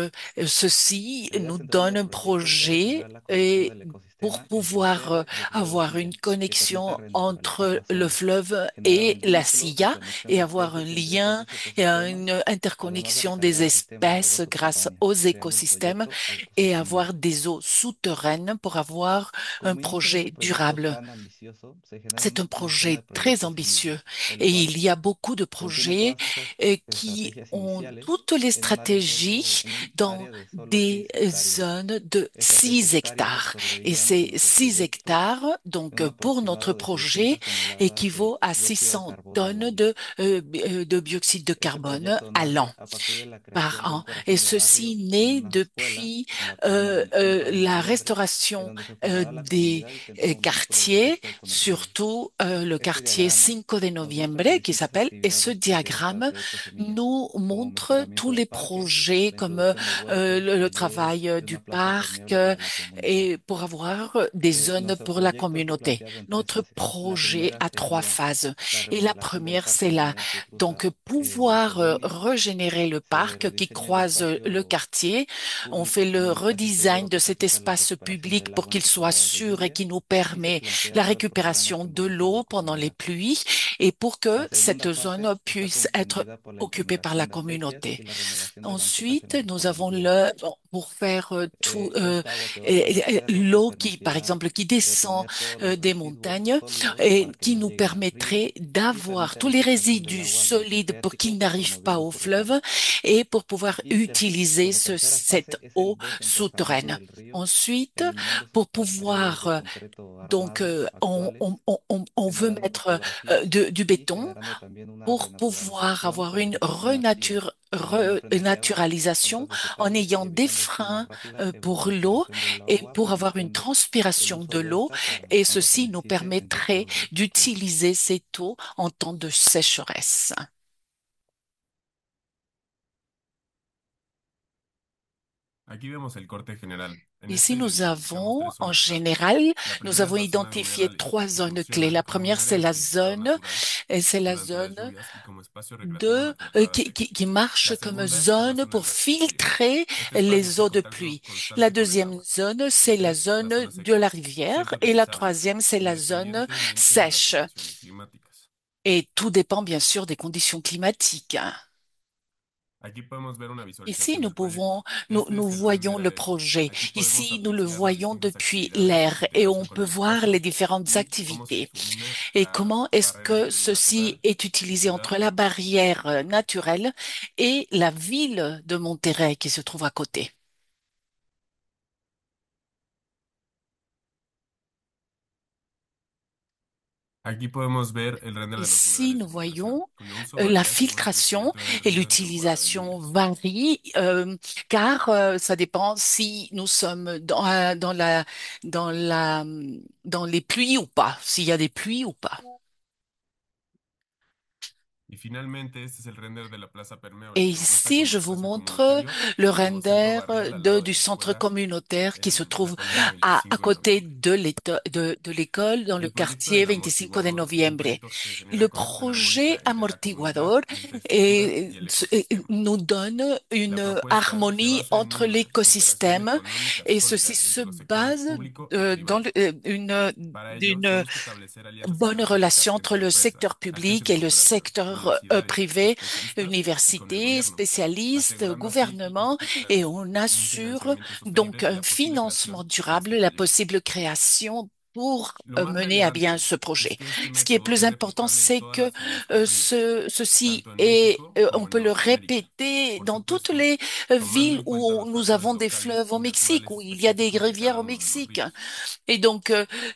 ceci nous donne un projet et pour pouvoir avoir une connexion entre le fleuve et la Silla et avoir un lien et une interconnexion des espèces grâce aux écosystèmes et avoir des eaux souterraines pour avoir un projet durable. C'est un projet très ambitieux et il y a beaucoup de projets qui ont toutes les stratégies dans des zones de 6 hectares. Et ces 6 hectares, donc pour notre projet, équivaut à 600 tonnes de dioxyde de carbone à l'an par an. Et ceci naît depuis la restauration des quartiers, surtout le quartier Cinco de Noviembre qui s'appelle, et ce diagramme nous montre tous les projets comme le travail du parc et pour avoir des zones pour la communauté. Notre projet a 3 phases et la première, c'est là. Donc, pouvoir régénérer le parc qui croise le quartier. On fait le redesign de cet espace public pour qu'il soit sûr et qui nous permet la récupération de l'eau pendant les pluies et pour que cette zone puisse être occupée par la communauté. Ensuite, nous avons pour faire l'eau qui, par exemple, qui descend des montagnes et qui nous permettrait d'avoir tous les résidus solides pour qu'ils n'arrivent pas au fleuve et pour pouvoir utiliser cette eau souterraine. Ensuite, pour pouvoir donc, on veut mettre du béton pour pouvoir avoir une renaturalisation en ayant des freins pour l'eau et pour avoir une transpiration de l'eau. Et ceci nous permettrait d'utiliser cette eau en temps de sécheresse. Aquí vemos el corte general. En Ici, este nous identificamos avons, tres en zonas clave. général, La nous primera es avons la zona identifié rodeada trois que zones proporciona clés. La mejor première, drenaje c'est la utilizador zone, natural et c'est la durante las zone lluvias y como espacio recreativo en la temporada seca. qui marche La comme segunda es la zone zona pour de las piscinas. filtrer Este espacio les está en eaux de contacto pluie. La constante con el deuxième agua. zone, Y c'est la tres, la zone zona de seca, la rivière. siempre Et la utilizable, troisième, c'est la zone independientemente de las sèche. condiciones climáticas. Et tout dépend bien sûr des conditions climatiques. Aquí podemos ver una Ici, visualización del proyecto. Este nous es el dron voyons de la le EPO. projet. Aquí podemos Ici, nous le apreciar las voyons distintas depuis actividades l'air en et on integración con peut el voir les espacio différentes y cómo se activités. difumina Et la comment est-ce barrera que ceci natural est de utilisé Ciudad entre la Juárez. barrière naturelle et la ville de Monterrey qui se trouve à côté? Aquí podemos ver el render de los Ici, murales nous de simulación, voyons cuyo uso la varía según el filtration crecimiento del et rendimiento temporal de l'utilisation lluvias. varient car ça dépend si nous sommes dans la, dans les pluies ou pas, s'il y a des pluies ou pas. Y finalmente, este es el render de la plaza permeable, Et propuesta ici, como je vous espacio montre comunitario, le nuevo centro render barrial al lado de du la centre escuela communautaire qui se en la trouve colonia à 25 de côté noviembre. de de l'école dans le El proyecto del quartier 25 de amortiguador es un noviembre. proyecto que se genera Le con acción armónica projet entre la comunidad, amortiguador la infraestructura y el ecosistema. nous donne La une propuesta se harmonie basa en entre una cooperación l'écosystème económica et ceci sólida se entre los sectores base público y privado. Para ello, se d'une busca establecer alianzas bonne estratégicas relation entre entre le empresas, secteur public agentes de et le cooperación, secteur universidades, privé, especialistas y con el universités, gobierno, spécialistes, asegurando así gouvernement, et on un assure financiamiento sostenible donc y un la posible financement creación de durable, este la proyecto. possible création pour Lo más mener à bien relevante ce es projet. que este Ce qui est método plus es important, replicable en c'est todas que las zonas colonias, ceci tanto en est, México on como en peut le Norteamérica. répéter Por dans toutes supuesto, les tomando villes en cuenta où los nous factores avons des locales fleuves au y Mexique, naturales où il y a des específicos de rivières cada au uno de los Mexique. ríos. Et donc,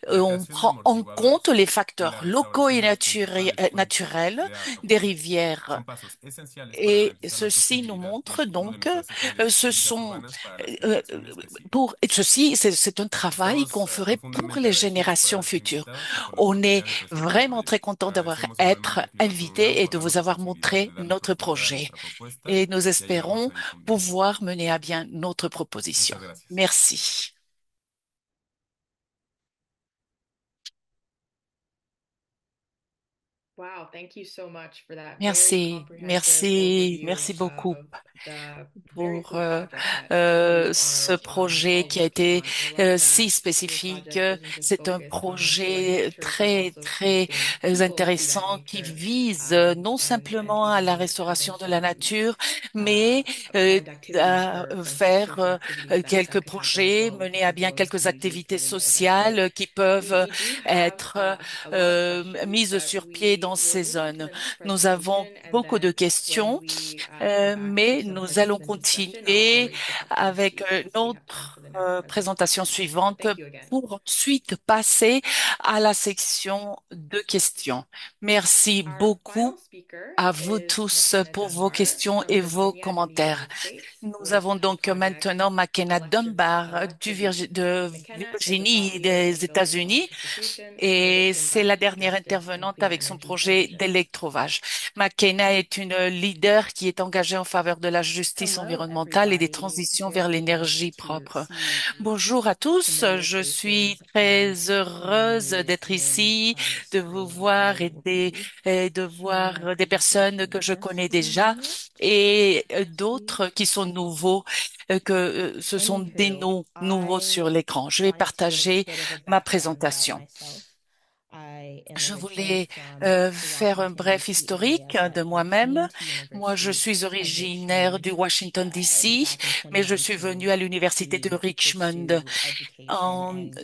La on creación de prend en compte amortiguadores les y la facteurs locaux et restauración de los principales puentes naturels de agua des potable rivières. son pasos esenciales para Et garantizar la ceci nous sostenibilidad y el montre futuro de donc, nuestras ce vidas sont urbanas para las euh, generaciones que siguen. et ceci, c'est un travail Estamos qu'on ferait pour profundamente les agradecidos por générations haber sido futures. invitados y por la On est oportunidad de presentar el vraiment très proyecto. content d'avoir Agradecemos être igualmente a Climaton UNAM invité et por de darnos vous la avoir posibilidad montré de darnos notre continuidad a projet. nuestra propuesta Et nous y ayudarnos espérons a difundirla. pouvoir mener à bien notre proposition. Muchas gracias. Merci. Wow, thank you so much for that very Merci, comprehensive merci, overview merci beaucoup of the very pour cool project that you ce are projet all qui a working été on. I love si that your spécifique. project isn't just C'est un focused on restoring projet nature, but très, also très connecting people to that intéressant qui nature, vise non and simplement à la even having restauration de la some nature, mais uh, planned activities à for some faire social activities quelques that could happen as projets, well mener to à bien grow the quelques communities activités within there. That's great. sociales qui peuvent We do have être a lot of questions, mises but sur pied we dans will ces listen to zones. the next Nous avons presentation, and beaucoup de then when questions, we come back to mais some nous allons participant discussion, I'll continuer raise the question avec to see if we have time notre for the next présentation presentation. So suivante thank you again. pour ensuite passer à la section de questions. Merci Our final beaucoup speaker à vous is tous McKenna pour vos Dunbar questions from et vos Virginia in the commentaires. United States Nous with avons the donc project maintenant McKenna Dunbar Electricity. De McKenna is a thought Virginie leader in des the building États-Unis electrification, et committed to c'est la environmental dernière justice and intervenante clean avec son energy projet transition. d'électrovage. McKenna est une leader qui est engagée en faveur de la justice Hello, environnementale et des everybody. transitions vers Very l'énergie nice to propre. see Bonjour à tous, familiar je suis faces très and heureuse new d'être names ici, on the de vous screen. voir I will be et de sharing my voir des personnes presentation que in je just connais one déjà minute. et See. d'autres qui sont nouveaux, ce sont des Anywho, noms nouveaux sur I l'écran. Je vais wanted to give a partager bit of a ma background about présentation. myself. I am Je originally voulais from the faire un Washington, bref D.C. area, historique de but I moi-même. came to Moi, je University suis of originaire Richmond du Washington, D.C., back in mais je suis venue 2019 à l'université de to Richmond pursue education en and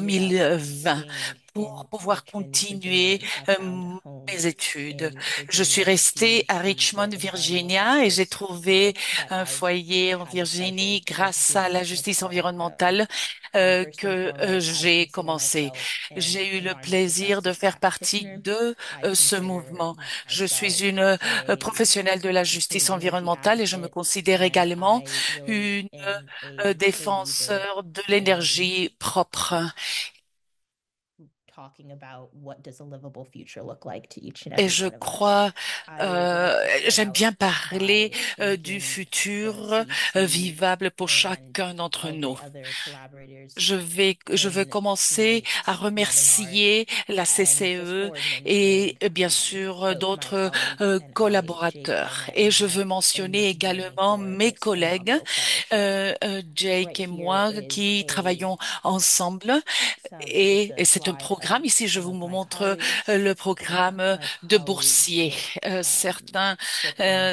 ended up 2020 staying pour in pouvoir Richmond, Virginia, continuer and have found a home mes études. in Je suis Virginia restée due à to Richmond, the environmental Virginia, et j'ai justice trouvé work that un I've foyer en had the pleasure Virginie of grâce à doing la with justice her. environnementale First and que foremost, I j'ai consider commencé. myself an J'ai eu le environmental plaisir de justice faire partie practitioner. de I ce consider mouvement. Je suis myself une a professionnelle de la clean justice energy environnementale et je me advocate, considère and également I really une am a believer défenseur de in l'énergie propre. talking about what does a livable future look like to each and Et every je one of us. crois, I would like to start j'aime out bien parler by du thanking the futur CEC vivable pour and chacun d'entre all nous. the other collaborators Je veux in commencer à tonight's webinar remercier la and just CCE forward et mention bien sûr both my d'autres colleagues and I, Jake collaborateurs. Barnett Et and je I, veux in mentionner this journey également for mes this collègues, inaugural fellowship. Right Jake et here moi, is qui travaillons ensemble. just a C'est un slide programme. of Ici, je some vous of my montre colleagues. le programme My de colleague boursiers. Jake Certains Strickland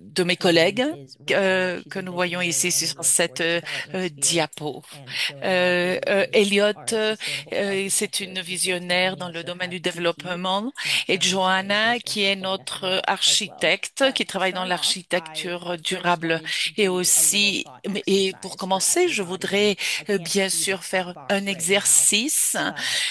de mes collègues is retired. He's que a nous voyons visionary ici in the sur cette workforce development sphere diapo. and Joanna, who is Elliot, our sustainable c'est architecture une assistant, visionnaire and we dans le also domaine have du Kiki, développement, not et shown on the screen. Johanna, She's going qui to est join us in a notre bit as well. architecte, But qui to travaille dans start off, I l'architecture first durable. wanted to Et do a little aussi, thought pour exercise for commencer, je everybody, and voudrais I can't bien see the sûr chat faire box un right now, exercice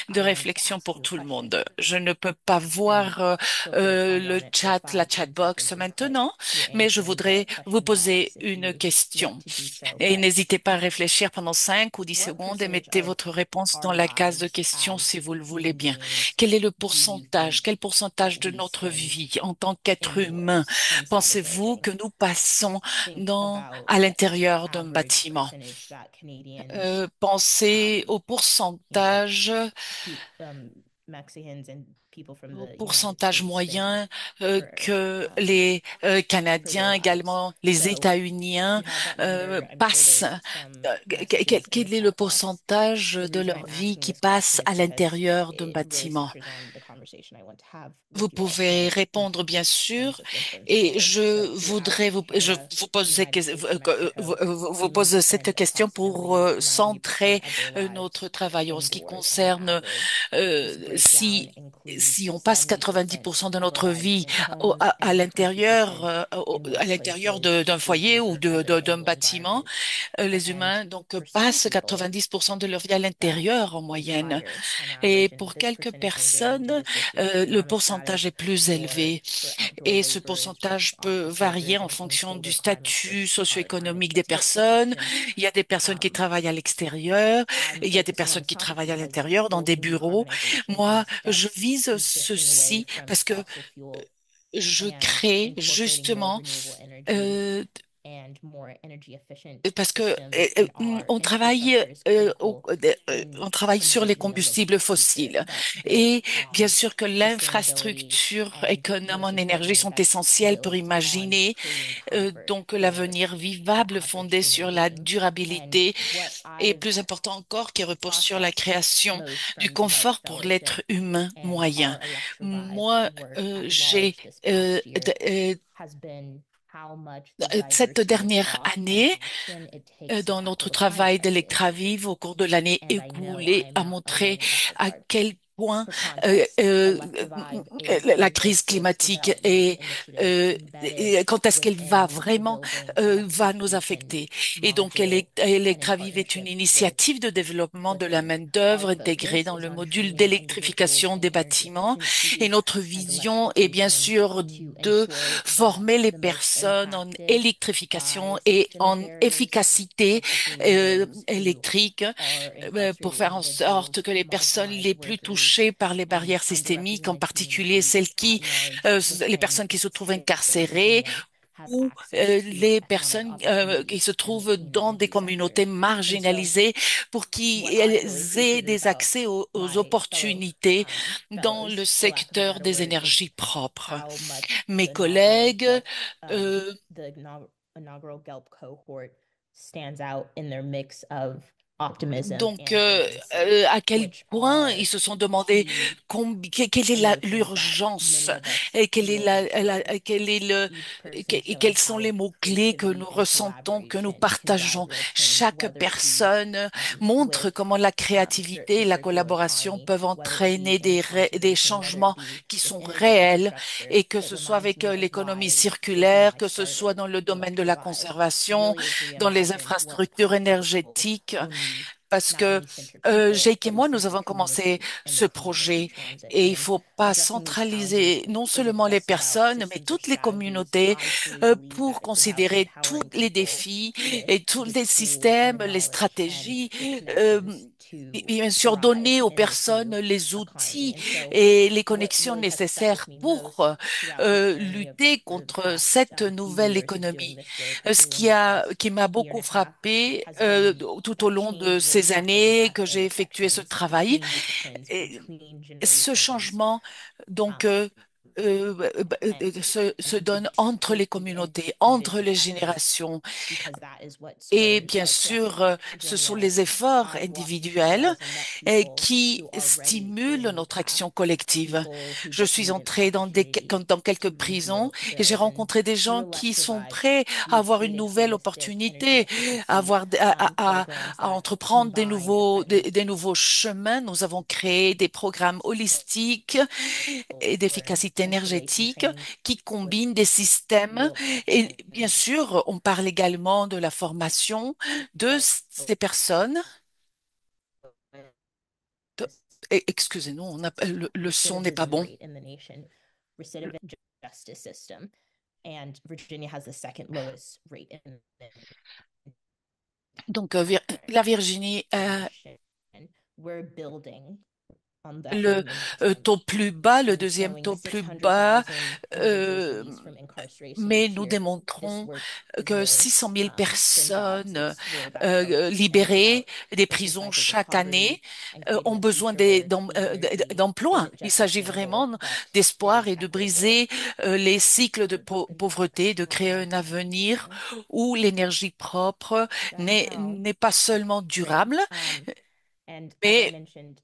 but de I réflexion pour tout le monde. Je ne peux pas voir le chat, la chatbox maintenant, mais je voudrais vous poser une question. Et n'hésitez pas à réfléchir pendant 5 ou 10 secondes et mettez votre réponse dans la case de questions si vous le voulez bien. Quel est le pourcentage, quel pourcentage de notre vie en tant qu'être humain pensez-vous que nous passons à l'intérieur d'un bâtiment? Pensez au pourcentage moyen que les Canadiens, également les États-Uniens passent. Quel est le pourcentage de leur vie qui passe à l'intérieur d'un bâtiment? Vous pouvez répondre bien sûr, et je vous pose, vous pose cette question pour centrer notre travail en ce qui concerne si on passe 90% de notre vie à l'intérieur, à l'intérieur d'un foyer ou d'un bâtiment, les humains donc passent 90% de leur vie à l'intérieur en moyenne. Et pour quelques personnes, le pourcentage est plus élevé. Et ce pourcentage peut varier en fonction du statut socio-économique des personnes. Il y a des personnes qui travaillent à l'extérieur, il y a des personnes qui travaillent à l'intérieur dans des bureaux. Moi, je vise ceci parce que je crée justement parce que on travaille sur les combustibles fossiles et bien sûr que l'infrastructure économe en énergie sont essentielles pour imaginer donc l'avenir vivable fondé sur la durabilité et plus important encore qui repose sur la création du confort pour l'être humain moyen. Moi, j'ai cette dernière année, dans notre travail d'Electravive au cours de l'année écoulée, a montré à quel point la crise climatique et quand est-ce qu'elle va vraiment va nous affecter. Et donc, Electravive est une initiative de développement de la main-d'œuvre intégrée dans le module d'électrification des bâtiments. Et notre vision est bien sûr de former les personnes en électrification et en efficacité électrique pour faire en sorte que les personnes les plus touchées par les barrières systémiques, en particulier les personnes qui se trouvent incarcérées ou les personnes qui se trouvent dans des communautés marginalisées pour qu'ils aient des accès aux opportunités dans le secteur des énergies propres. Mes collègues donc, à quel point ils se sont demandé quelle est l'urgence et quels sont les mots-clés que nous ressentons, que nous partageons. Chaque personne montre comment la créativité et la collaboration peuvent entraîner des changements qui sont réels et que ce soit avec l'économie circulaire, que ce soit dans le domaine de la conservation, dans les infrastructures énergétiques parce que Jake et moi, nous avons commencé ce projet et il faut pas centraliser non seulement les personnes, mais toutes les communautés pour considérer tous les défis et tous les systèmes, les stratégies. Et bien sûr, donner aux personnes les outils et les connexions nécessaires pour lutter contre cette nouvelle économie. Qui m'a beaucoup frappé tout au long de ces années que j'ai effectué ce travail, et ce changement donc se donne entre les communautés, entre les générations. Et bien sûr, ce sont les efforts individuels qui stimulent notre action collective. Je suis entrée dans quelques prisons et j'ai rencontré des gens qui sont prêts à avoir une nouvelle opportunité, à entreprendre des nouveaux chemins. Nous avons créé des programmes holistiques et d'efficacité énergétique qui combinent des systèmes. Et bien sûr, on parle également de la formation de ces personnes. excusez-nous, le son n'est pas bon. rate in the nation, recidivism justice system, and Virginia has the second lowest rate in the Donc, la Virginie a nation. We're building on that le momentum taux plus bas, le and deuxième showing taux plus bas, 600,000 euh, individuals released from incarceration mais each nous year. This démontrons work is que really 600 000 been jobs. personnes It's really about hope, and it's libérées about des breaking prisons cycles of chaque année poverty and ont creating a besoin future where equality d'emplois. isn't Il just s'agit attainable, vraiment but it d'espoir is et de equitable. briser les cycles de pauvreté, de créer un avenir où l'énergie propre n'est pas seulement durable, And as I mais mentioned,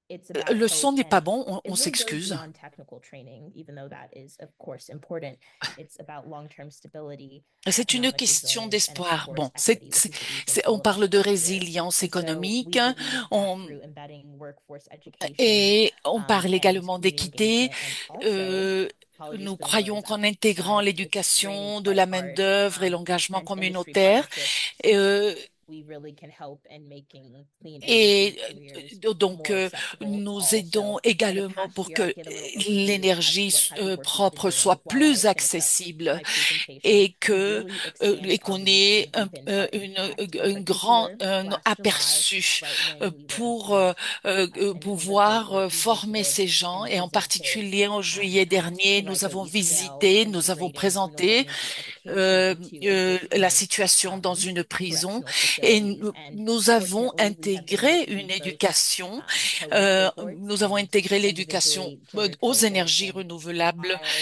it's about le son hope, n'est pas and bon, it on really goes s'excuse. beyond technical training, even though that is, of course, important. It's about long-term stability, C'est une economic question resilience, and of d'espoir. course, Bon, equity, which is what we've been on all parle about de here. résilience And so we économique, believe that on, through embedding workforce education et on parle and également community d'équité. engagement, and also Euh, colleges nous for the croyons Rose qu'en Act, intégrant it's raining l'éducation, de quite la hard, main-d'œuvre et l'engagement and industry communautaire, partnerships, euh, we really can help in making clean et energy careers donc, more accessible to nous all. aidons So in the également past pour year, I'll que give a little overview as to l'énergie what type of work we've been propre doing soit while I plus finish up accessible my presentation, et to que really expand et our qu'on reach ait and deepen our impact. In particular, un last July, aperçu right when we were pour entering and coming to Fort pouvoir Worth, we former visited ces gens. and Et en presented particulier en juillet at dernier, nous avons Henrico UCL, visité, nous avons integrating renewable présenté energy education into la existing situation dans une prison correctional et facilities. And nous avons fortunately, we have been able intégré to une reach those éducation, cohorts nous avons and intégré l'éducation individually driven aux cohorts. énergies And renouvelables our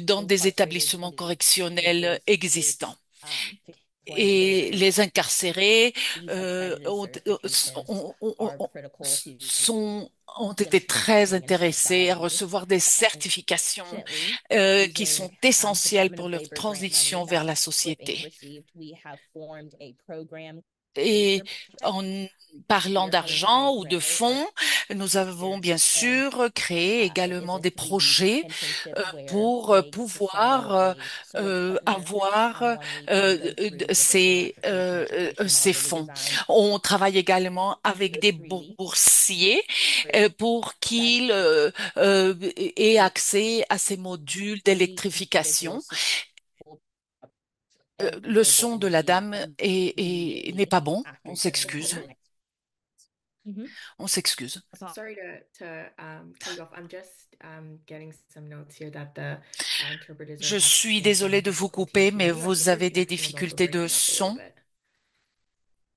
dans des incarcerated établissements correctionnels individuals existants. face employment Et barriers. les incarcérés These accredited certifications are critical to ont them été très thriving in intéressés à society. recevoir des And certifications fortunately, qui using sont essentielles Department pour of leur Labor grant transition money vers that la Flip Inc. société. received, we have formed a program Et en parlant spearheaded by d'argent ou de Grant fonds, nous avons bien sûr créé It is également a des three projets internship where pour they pouvoir follow a SOAR partnership avoir one week we go through the Virginia Application Education ces Model we fonds. designed On travaille également avec des 3 weeks boursiers pour that qu'ils aient accès à ces modules three d'électrification. individuals Le son de la dame n'est immediately pas bon. after On joining s'excuse. the next. Mhm. On s'excuse. Sorry to cut you off. I'm just getting some notes here that the interpreters Je are suis having some désolée de vous difficulties couper, mais hearing you. I vous think your avez des connection is also difficultés de breaking up a little son bit.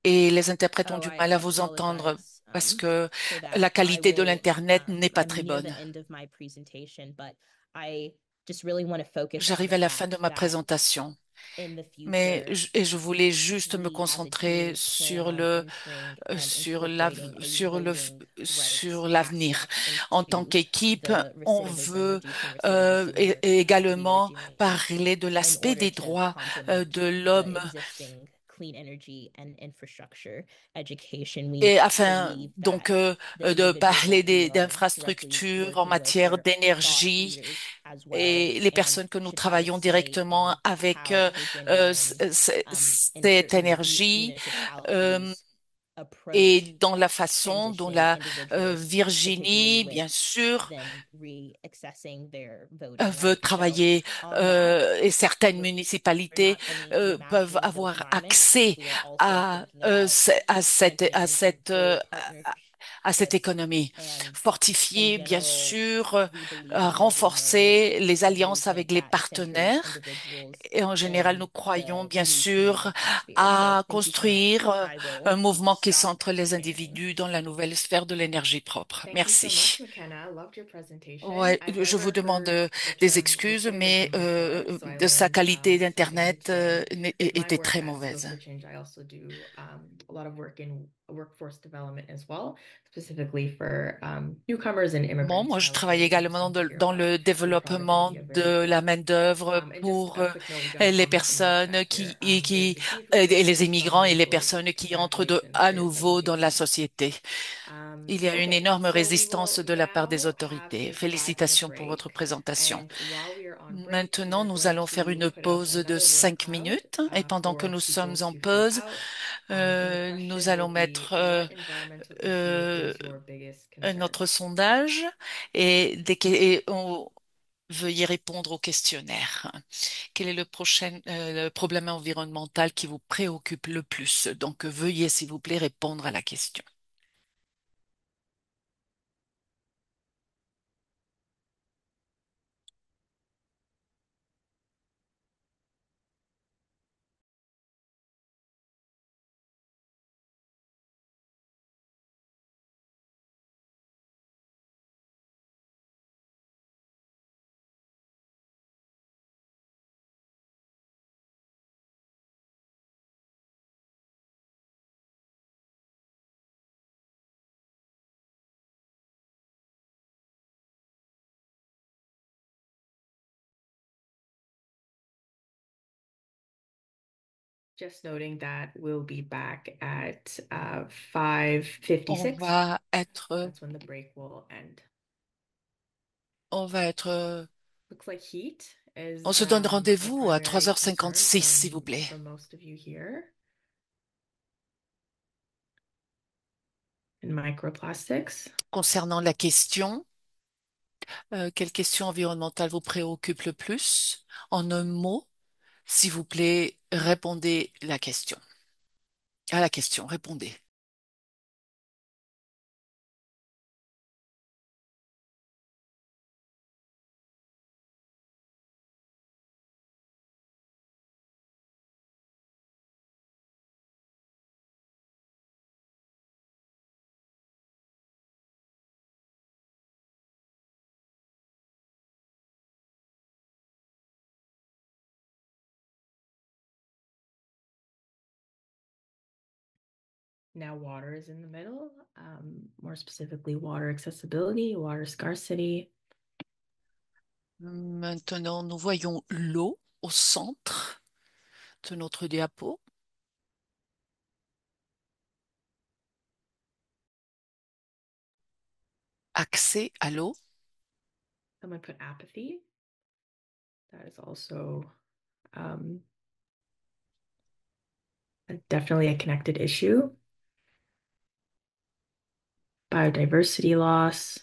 et les interprètes ont Oh, du I mal à vous entendre apologize parce que for that. la I qualité de will, l'Internet n'est pas I'm très near the bonne. end of my presentation, but I just really want to focus on J'arrive the à la fin de fact ma that présentation, in the mais future, je voulais juste me we as a concentrer team plan on entering and incorporating a voting sur rights l'avenir. aspect En tant into qu'équipe, the on recidivism, veut reducing recidivism work et that we are également doing parler de in l'aspect order des to droits complement de the l'homme existing clean energy and infrastructure education. We et afin believe donc that the de individuals parler that we are directly d'infrastructures en working with matière are thought d'énergie leaders as well et les and personnes que nous should have a travaillons say directement in avec how Virginia and cette certain énergie municipalities et approach dans la façon dont transitioning la individuals, particularly Virginie, with bien sûr, them re-accessing their voting veut rights. So travailler on that, et certaines we're municipalités not only peuvent mapping those avoir environments, accès we are also à, thinking about entering into bold à cette partnerships. économie. And in Fortifier, bien general, sûr, we believe in working more renforcer les with a alliances movement avec les that centers partenaires. individuals Et en général, nous in croyons the bien new clean sûr energy sphere. So à thank you so much. construire I will un mouvement qui stop centre les sharing. individus dans la nouvelle sphère de l'énergie propre. Thank you so Merci. much, McKenna. I loved your presentation. Ouais, I've je vous never demande heard the des term excuses, mais recidivism before, so I de sa learned qualité something new d'Internet today. With my était work très at Skills mauvaise. for Change, I also do a lot of work in workforce development as well, specifically for newcomers and Bon, immigrants. moi, So je I was travaille really également interesting to hear dans about le your développement productivity of de la Virginia. main-d'œuvre And just pour a quick note, we got a les comment in the personnes chat here. There's a huge et waiting les list from immigrants et les Lakewood. personnes qui entrent Congratulations, à there's nouveau dans la engagement. société. Il y a une Okay, énorme so we résistance will de la part des now have autorités. a 5-minute Félicitations pour votre break. présentation. And while we are on break, we Maintenant, are nous going allons faire to une put up pause de another 5 workout minutes et pendant que for nous people sommes en to fill pause, out. Nous allons mettre notre sondage veuillez répondre au questionnaire. Quel est le problème environnemental qui vous préoccupe le plus? Donc, veuillez, s'il vous plaît, répondre à la question. Just noting that we'll be back at 5:56. On va être, That's when the break will end. on va être, Looks like heat is on se donne the rendez-vous à primary 3h56, concern s'il vous plaît. from most of you here. And microplastics. Concernant la question, quelle question environnementale vous préoccupe le plus? En un mot, s'il vous plaît, répondez la question. À la question, répondez. Now water is in the middle, more specifically water accessibility, water scarcity. Maintenant, nous voyons l'eau au centre de notre diapo. Accès à l'eau. Someone put apathy. That is also definitely a connected issue. Biodiversity loss.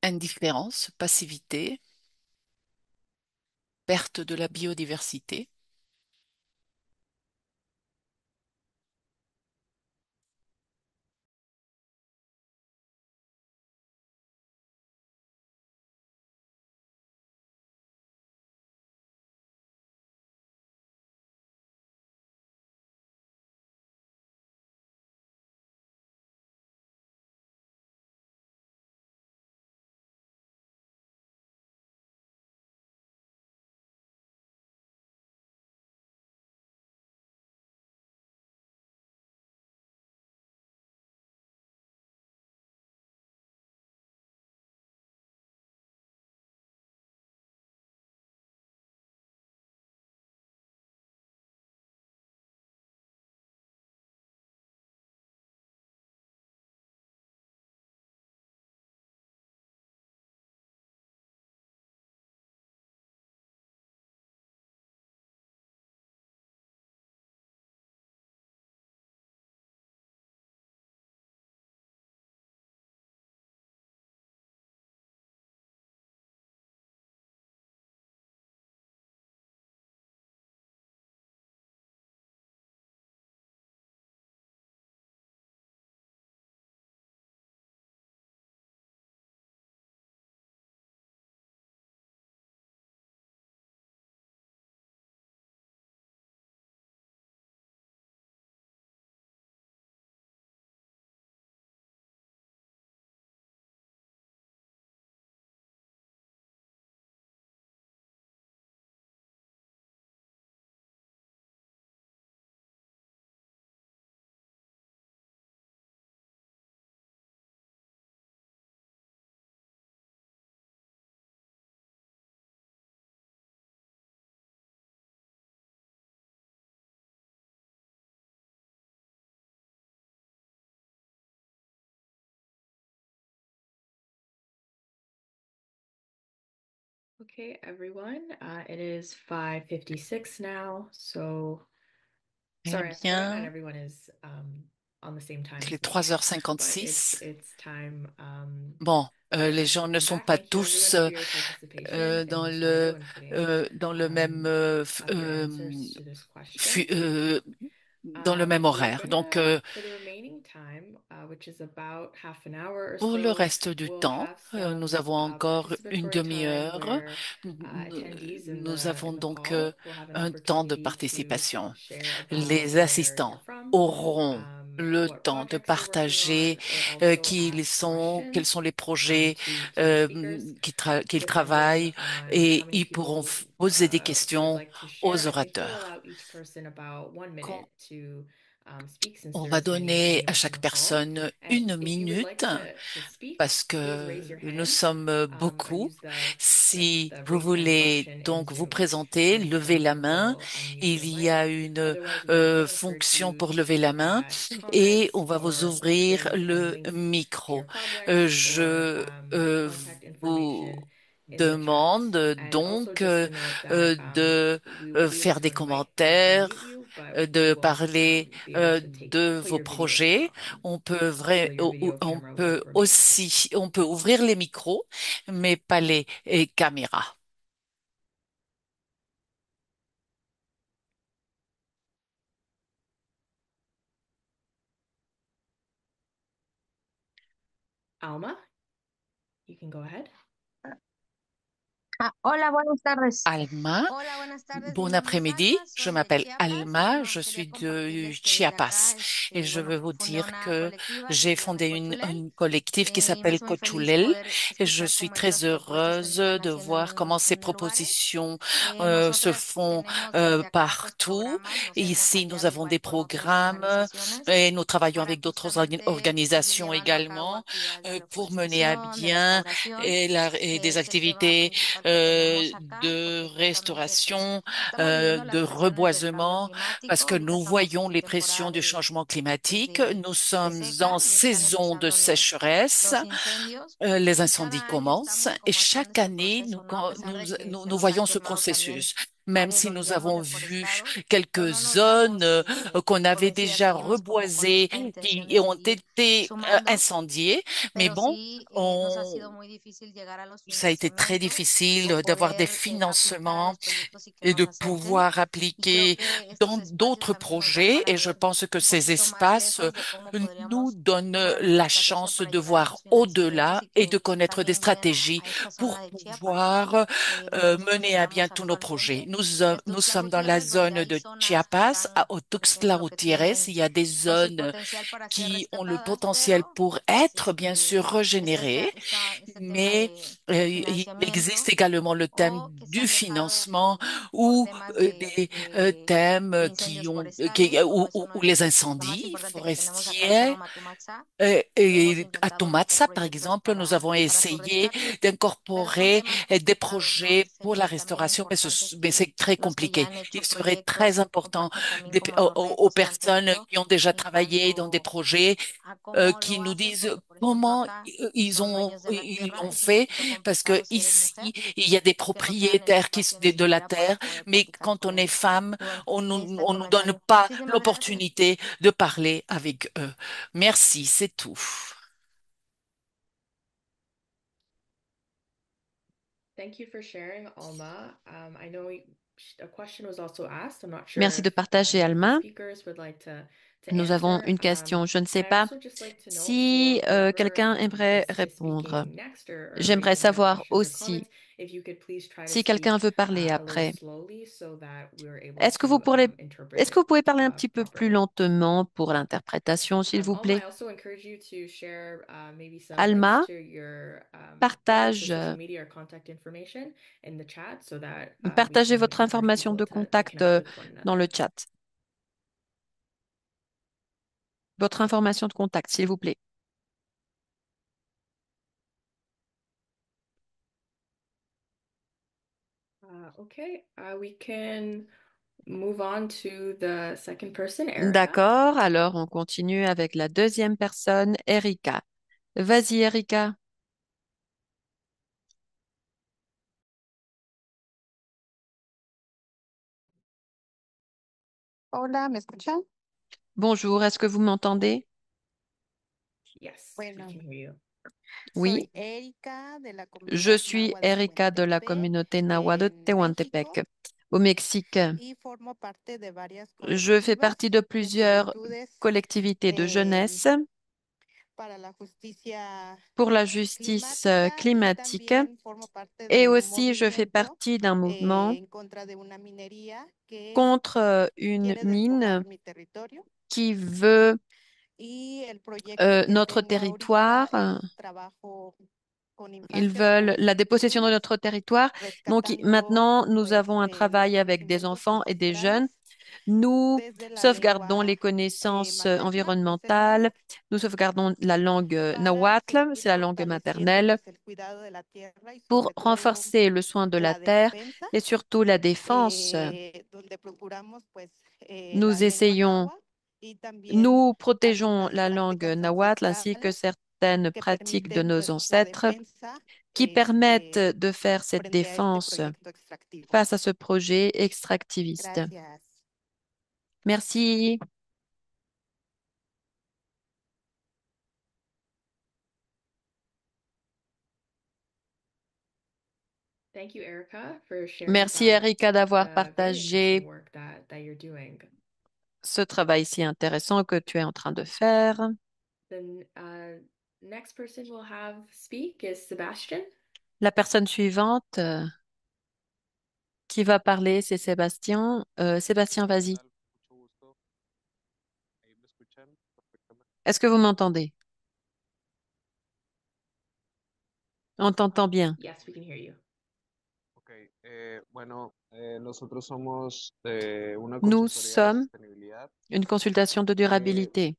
Indifférence, passivité, perte de la biodiversité. Okay, everyone. It is 5:56 now, so Eh sorry, not bien, everyone is on the same time il est as me, but 3h56. it's time Bon, for les us to gens ne come sont back. pas Thank you tous everyone for your participation in this module and putting dans le même up your answers to this question. dans le même We're horaire. Donc, gonna, for the remaining time, which is about half an hour or pour le so, reste du we'll temps, have nous some avons encore une participatory time demi-heure. where attendees Nous in avons the donc call will have an un temps de opportunity to participation. share about Les where you're assistants from, auront le what temps de projects you're working on, partager or also qui ils ask sont, quels questions sont les projets to the speakers, qu'ils depending travaillent on et how many ils pourront people poser des would questions like to aux share. I think we'll orateurs. allow each person about one Quand minute to speak since on va there's donner many à of us on chaque the call. personne And une if you would minute like to speak, parce please que raise your nous hand sommes or beaucoup. use the Si vous raise hand voulez function in donc vous Zoom, présenter, and levez la someone main. will unmute your Il y a mic. une Otherwise, we also encourage fonction you pour lever la to main add et on comments va vous or ouvrir questions and le links to micro. your projects or Je contact vous information in the chat. demande And also donc just to note that de we will be able faire to des invite and unmute commentaires, you, but we de won't parler be able to de put vos your video camera projets. on. Vrai, So your video on camera will peut remain off. aussi, on peut ouvrir les micros, mais pas les caméras. Alma, you can go ahead. Hola, buenas tardes. Alma, Hola, buenas tardes. Mi bon nombre es après-midi. Alma, Je soy de m'appelle Chiapas y Alma, je bueno, suis quería de compartirles que desde Chiapas acá, et je veux bueno, vous fundé dire una que colectiva que j'ai se llama fondé Cochulel une collective qui y me s'appelle hace muy feliz Cochulel poder et je escuchar suis cómo très estas propuestas que se heureuse están de haciendo voir comment ces en lugares. propositions se Nosotras font tenemos desde acá pues partout. programas, nos hemos Ici, nous aliado avons des igual con otras programmes organizaciones et nous travaillons para avec d'autres justamente seguir organisations llevando a cabo également actividades de pour mener à reforestación, de bien restauración. et des Es el tema activités principal que tenemos acá, de porque justamente pues restauration, estamos viviendo de las presiones del cambio reboisement, parce climático. que Ahorita nous estamos voyons en les temporada pressions du changement pues climatique. Nous de sommes seca en y están saison de empezando sécheresse. los incendios Les y incendies cada año commencent estamos et como haciendo chaque este année, proceso, ¿no? A pesar de que se nous nos han voyons ce quemado también processus. Même áreas si donde nous ya hemos avons vu reforestado, pues quelques no nos zones damos qu'on por avait vencidas, déjà seguimos como con reboisées, esta intención qui de ont seguir été sumando, incendiées, mais pero bon, sí nos ha on, sido muy difícil llegar a los ça a été très financiamientos o difficile d'avoir des poder aplicar a financements los proyectos y que et de nos acepten. pouvoir Y creo appliquer que estos dans espacios d'autres también nos dan projets. para Et je ver pense que un ces poquito más espaces lejos de cómo nous podríamos donnent mejorar la nuestra estrategia chance para de llegar a voir estos financiamientos au-delà y et que de connaître des también lleguen stratégies a esta pour zona de Chiapas, pouvoir donde nosotros mener à bien estamos tous nos projets. actualmente. En Nous Tuxtla sommes dans la Gutiérrez, donde zone hay de zonas que Chiapas, están, au por Tuxtla ejemplo, que Gutiérrez. tienen Il y a des pues el zones potencial para ser qui ont le rescatadas, potentiel pero pour pues être bien sûr está régénérées, este tema mais de il existe financiamiento également le thème o que se du han dejado financement por ou temas des thèmes de incendios forestales, como es uno ou de les lo más incendies importante que tenemos acá, el Cerro forestiers. Matumaxá. Hemos Et à intentado meter Tomatsa, par proyectos exemple, nous avons para su essayé rescate, pero son d'incorporer temas des complicados, ¿no? projets pour la Sería también restauration, importante mais que c'est très los que ya compliqué. han hecho Il serait proyectos très que important compartan también como los aux retos que han personnes tenido qui ont déjà en travaillé dans des cuanto projets a cómo qui lo nous hacen, disent porque por ejemplo comment acá los dueños de la ils tierra l'ont es un fait, poquito parce que complicado si eres ici, mujer, il y a des que no te dan el propriétaires espacio ni de la siquiera para terre, poder mais platicar quand con on est ellos. femme, Y bueno, on este nous donne comentario. pas Muchísimas gracias. l'opportunité de parler avec eux. Merci, c'est tout. Thank you for sharing, Alma. I know a question was also asked. I'm not sure Merci de if partager, any of the Alma. speakers would like to Nous avons answer. une question. Je ne sais And I'd pas also just like to note for si whoever quelqu'un aimerait is répondre. speaking next or J'aimerais even have savoir questions or aussi comments, if you could please try to si quelqu'un speak veut parler a little après. slowly so that we're able Est-ce que vous to pourrez, interpret est-ce que it vous pouvez parler un petit peu plus properly. lentement pour l'interprétation, s'il vous Alma, I plaît? also encourage you to share maybe some links Alma, to your projects or partage, social media or contact information in the chat so that we partagez can votre encourage information people de to contact connect with one dans another. le chat. Votre information de contact, s'il vous plaît. Okay, we can move on to the second person, Erica. D'accord, alors on continue avec la deuxième personne, Erika. Vas-y, Erika. Hola, ¿me escuchan? Bonjour, est-ce que vous m'entendez? Yes, we Bueno, can hear you. Oui, soy Erika de la je comunidad suis Nahua de Erika de la Tehuantepec communauté Nahua de en Tehuantepec, México au Mexique. y formo parte de varias Je fais partie de colectivas de plusieurs juventudes collectivités de jeunesse para la justicia pour la justice climática y climatique también formo parte et de un aussi je fais movimiento partie d'un mouvement en contra de una minería que contre une quiere despojar mine mi territorio qui veut y el proyecto que notre tengo ahorita territoire. es trabajo con Ils infancias y veulent la comunidades dépossession de indígenas, notre territoire. Donc rescatando maintenant, nous pues avons un los travail avec des conocimientos enfants et des ancestrales jeunes. Nous desde la sauvegardons les lengua connaissances materna, que es el environnementales. náhuatl, Nous sauvegardons la langue para nahuatl, seguir c'est la langue fortaleciendo maternelle, pues el cuidado de la tierra y pour sobre todo renforcer le soin de la la terre defensa, et surtout la défense. donde procuramos pues la Nous lengua essayons, náhuatl y también nous protégeons algunas la langue prácticas nahuatl ainsi que ancestrales certaines que pratiques de permiten nos pues la ancêtres defensa qui permettent de faire cette frente a este défense proyecto extractivo. face à ce projet extractiviste. Gracias. Merci. Thank you, Erica, for sharing Merci Erika d'avoir the very partagé interesting work that you're doing. ce travail si intéressant que tu es en train de faire. The next person we'll have speak is Sebastian. La personne suivante qui va parler, c'est Sébastien. Sébastien, vas-y. Mucho gusto. Ahí me escuchan perfectamente. Est-ce que vous m'entendez? On t'entend bien. Yes, we can hear you. Ok, bueno, nosotros somos una Nous consultoría de sommes sostenibilidad. une consultation de durabilité.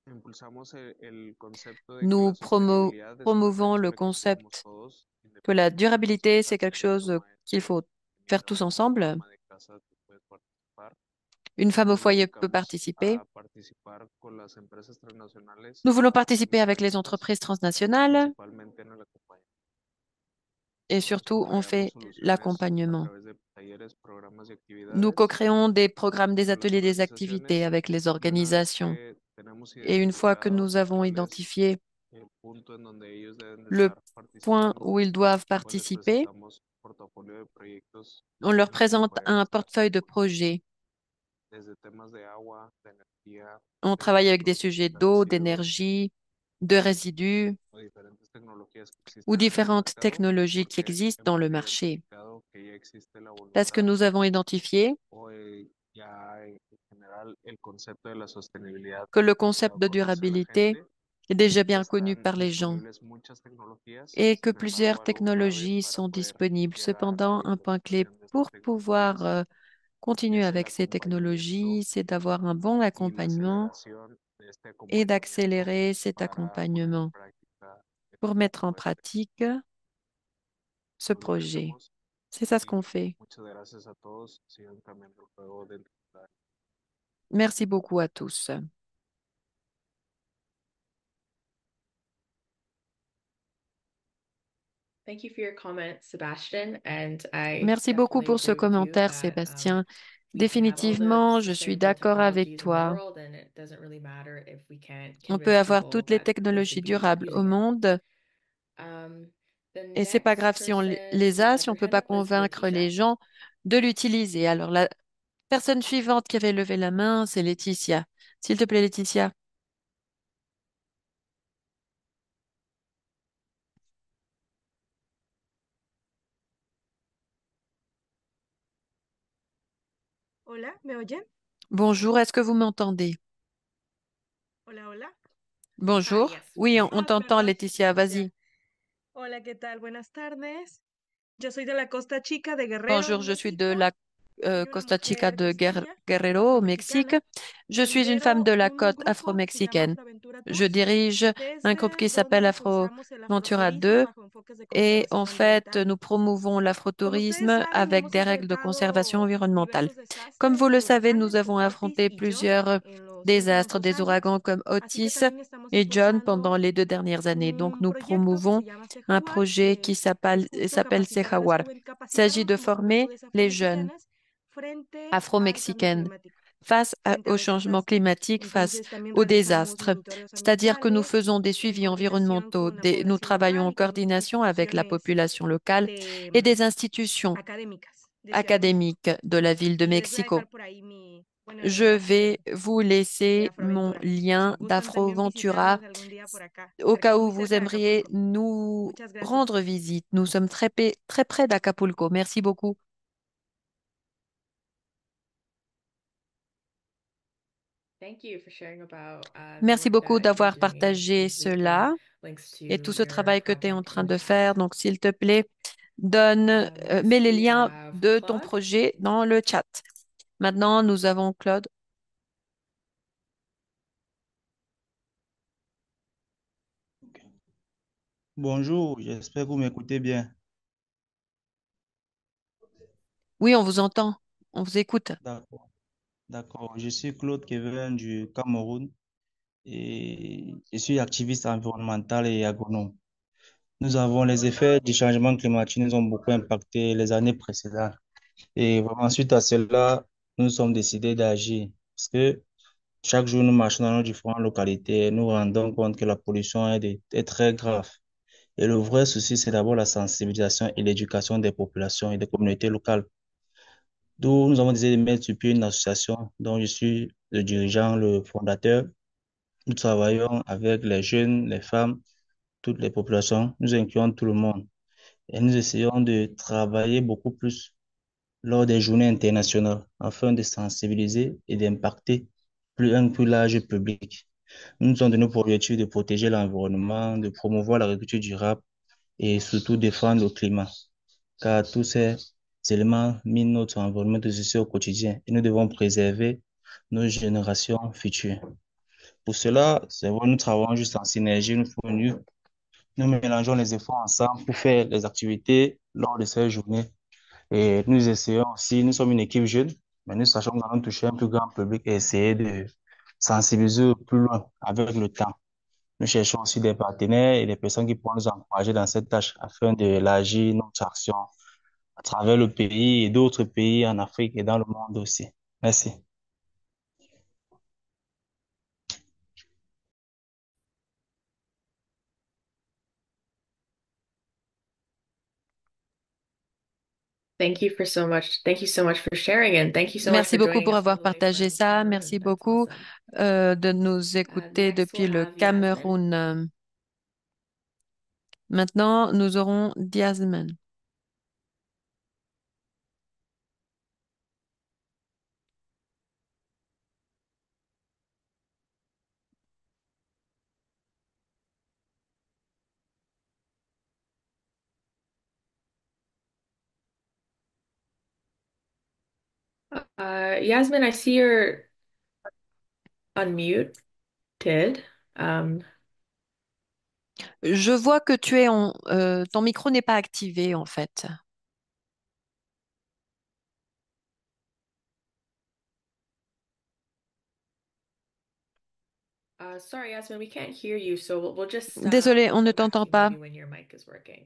Impulsamos el concepto de que la Nous sostenibilidad es una promouvons le aventura que jugamos concept todos, que la independientemente si durabilité, c'est estás quelque en un chose programa de qu'il faut faire ingeniero tous o un ensemble. programa de casa, tú puedes participar. Une femme au Nos foyer peut dedicamos participer. a participar con las empresas transnacionales, Nous voulons participer avec les inversionistas, entreprises transnationales principalmente en el acompañamiento. et Nosotros surtout, on co-creamos fait soluciones a l'accompagnement. través de talleres, programas y Nous actividades co-créons des programmes, des con las ateliers, des activités organizaciones, avec les y una vez organisations. que tenemos Et une fois que identificado nous avons cuál es identifié el punto en donde ellos deben de le estar point participando, où ils doivent pues les participer, presentamos portafolio de proyectos on leur en los que présente pueden un estar portefeuille de projets. desde temas de agua, de energía, On de travaille avec des desechos, sujets de d'eau, residuos d'énergie, de résidus o diferentes tecnologías que ou existen en el différentes mercado, technologies qui porque existent dans hemos le marché. identificado que ya existe la Parce que voluntad nous avons identifié o ya en general el concepto de la sostenibilidad que le ya concept lo de conoce la durabilité gente, est déjà ya bien connu están par les gens disponibles muchas tecnologías, et que sin embargo, plusieurs algo clave technologies para sont poder disponibles. llegar a Cependant, la un point clé implementación de estas pour pouvoir tecnologías continuer es el avec ces acompañamiento technologies, c'est d'avoir un bon y la accompagnement aceleración de este et acompañamiento d'accélérer cet para poner en accompagnement práctica pour este mettre en proyecto. pratique ce Es lo que projet. hacemos C'est ça ce y qu'on fait. muchas gracias a todos. Sigan cambiando el juego dentro de la... Merci beaucoup à tous. Thank you for your comment, Sebastian. And I Merci beaucoup definitely pour ce agree with you commentaire, that Sébastien. we can have all the Définitivement, je suis sustainable d'accord avec technologies in the toi. world, and it doesn't really matter if we can't On peut convince avoir people toutes les that they should technologies be durables au using it. monde The et c'est pas next grave si on person les who a, had si on their peut hand pas up is convaincre les Leticia. gens de l'utiliser. Alors, la personne suivante qui avait levé la main, c'est Laetitia. S'il te plaît, Laetitia. Hola, ¿me oyen? Bonjour, est-ce que vous m'entendez? Hola, hola. Bonjour. Yes, we Oui, can on hear you. t'entend, Perdón. Laetitia, Ya. vas-y. Hola, ¿qué tal? Buenas tardes. Yo soy de la Costa Chica de Guerrero, Bonjour, en je suis de México. la Soy una Costa Chica mujer de costeña, Guerrero, au Mexique. afromexicana, Je que suis une femme de lidero la un côte grupo que se llama afro-mexicaine. Afroaventura Je Tours, dirige un groupe desde qui donde s'appelle impulsamos el Afroventura afroturismo 2 bajo enfoques de et en conservación fait, ambiental. nous promouvons Como ustedes l'afrotourisme saben, avec hemos des règles de conservation enfrentado environnementale. diversos Comme vous desastres le de savez, nous huracanes avons como Otis affronté y John plusieurs en los últimos désastres, 2 des años, ouragans comme así que Otis también estamos et John pendant impulsando les 2 dernières années. Donc, un nous proyecto que promouvons se llama un Sejawar, projet qui que es justo s'appelle capacitar a las Sejawar. Il s'agit capacitarnos de como former juventudes les jeunes afromexicanas frente al cambio afro-mexicaines climático. au changement climatique, face Entonces, también aux realizamos désastres. monitoreo C'est-à-dire que nous ambientales faisons des en suivis coordinación environnementaux, con la nous población travaillons local en y con coordination avec la instituciones population locale et de des institutions académicas de Ciudad de México. académiques de la ville de Y les voy a Mexico. dejar por ahí el Je enlace vais vous de laisser mon Afroventura, por si lien gustan también d'Afroventura visitarnos algún día por acá, au cas où muy vous cerca de aimeriez Acapulco. nous Muchas rendre gracias. visite. Nous sommes très près d'Acapulco. Merci beaucoup. Thank you for sharing about the Merci work beaucoup that you're d'avoir doing, and partagé please leave the cela links to et tout ce your travail que tu es en project train in the de chat. faire. Donc, s'il te plaît, mets Next, les we liens have de ton Claude. projet dans le chat. Maintenant, nous avons Claude. Bonjour, j'espère que vous m'écoutez bien. Oui, on vous entend. On vous écoute. D'accord, d'accord. Je suis Claude Kevin du Cameroun et je suis activiste environnemental et agronome. Nous avons les effets du changement climatique nous ont beaucoup impacté les années précédentes. Et vraiment, suite à cela, nous nous sommes décidés d'agir. Parce que chaque jour, nous marchons dans nos différentes localités, nous rendons compte que la pollution est très grave. Et le vrai souci, c'est d'abord la sensibilisation et l'éducation des populations et des communautés locales. D'où nous avons décidé de mettre sur pied une association dont je suis le dirigeant, le fondateur. Nous travaillons avec les jeunes, les femmes, toutes les populations. Nous incluons tout le monde. Et nous essayons de travailler beaucoup plus lors des journées internationales afin de sensibiliser et d'impacter un plus large public. Nous nous sommes donné pour objectif de protéger l'environnement, de promouvoir l'agriculture durable et surtout défendre le climat, car tous ces éléments minent notre environnement de société au quotidien et nous devons préserver nos générations futures. Pour cela, c'est vrai, nous travaillons juste en synergie, nous mélangeons les efforts ensemble pour faire les activités lors de ces journées. Et nous essayons aussi, nous sommes une équipe jeune, mais nous sachons que nous allons toucher un plus grand public et essayer de sensibiliser plus loin avec le temps. Nous cherchons aussi des partenaires et des personnes qui pourront nous encourager dans cette tâche afin d'élargir notre action à travers le pays et d'autres pays en Afrique et dans le monde aussi. Merci. Thank you for so much. Thank you so much for sharing, and thank you so much Merci for beaucoup joining pour us all avoir the way partagé from ça. Cameroon. Merci That's beaucoup awesome. de nous écouter Next, we'll depuis le have Yasmin. Cameroun. Maintenant, nous aurons Diasman. Yasmin, I see you're unmuted. Um, Je vois que tu es ton micro n'est pas activé en fait. sorry, Yasmin, we can't hear you, so we'll just Désolée, on ne come back to t'entend you pas. maybe when your mic is working.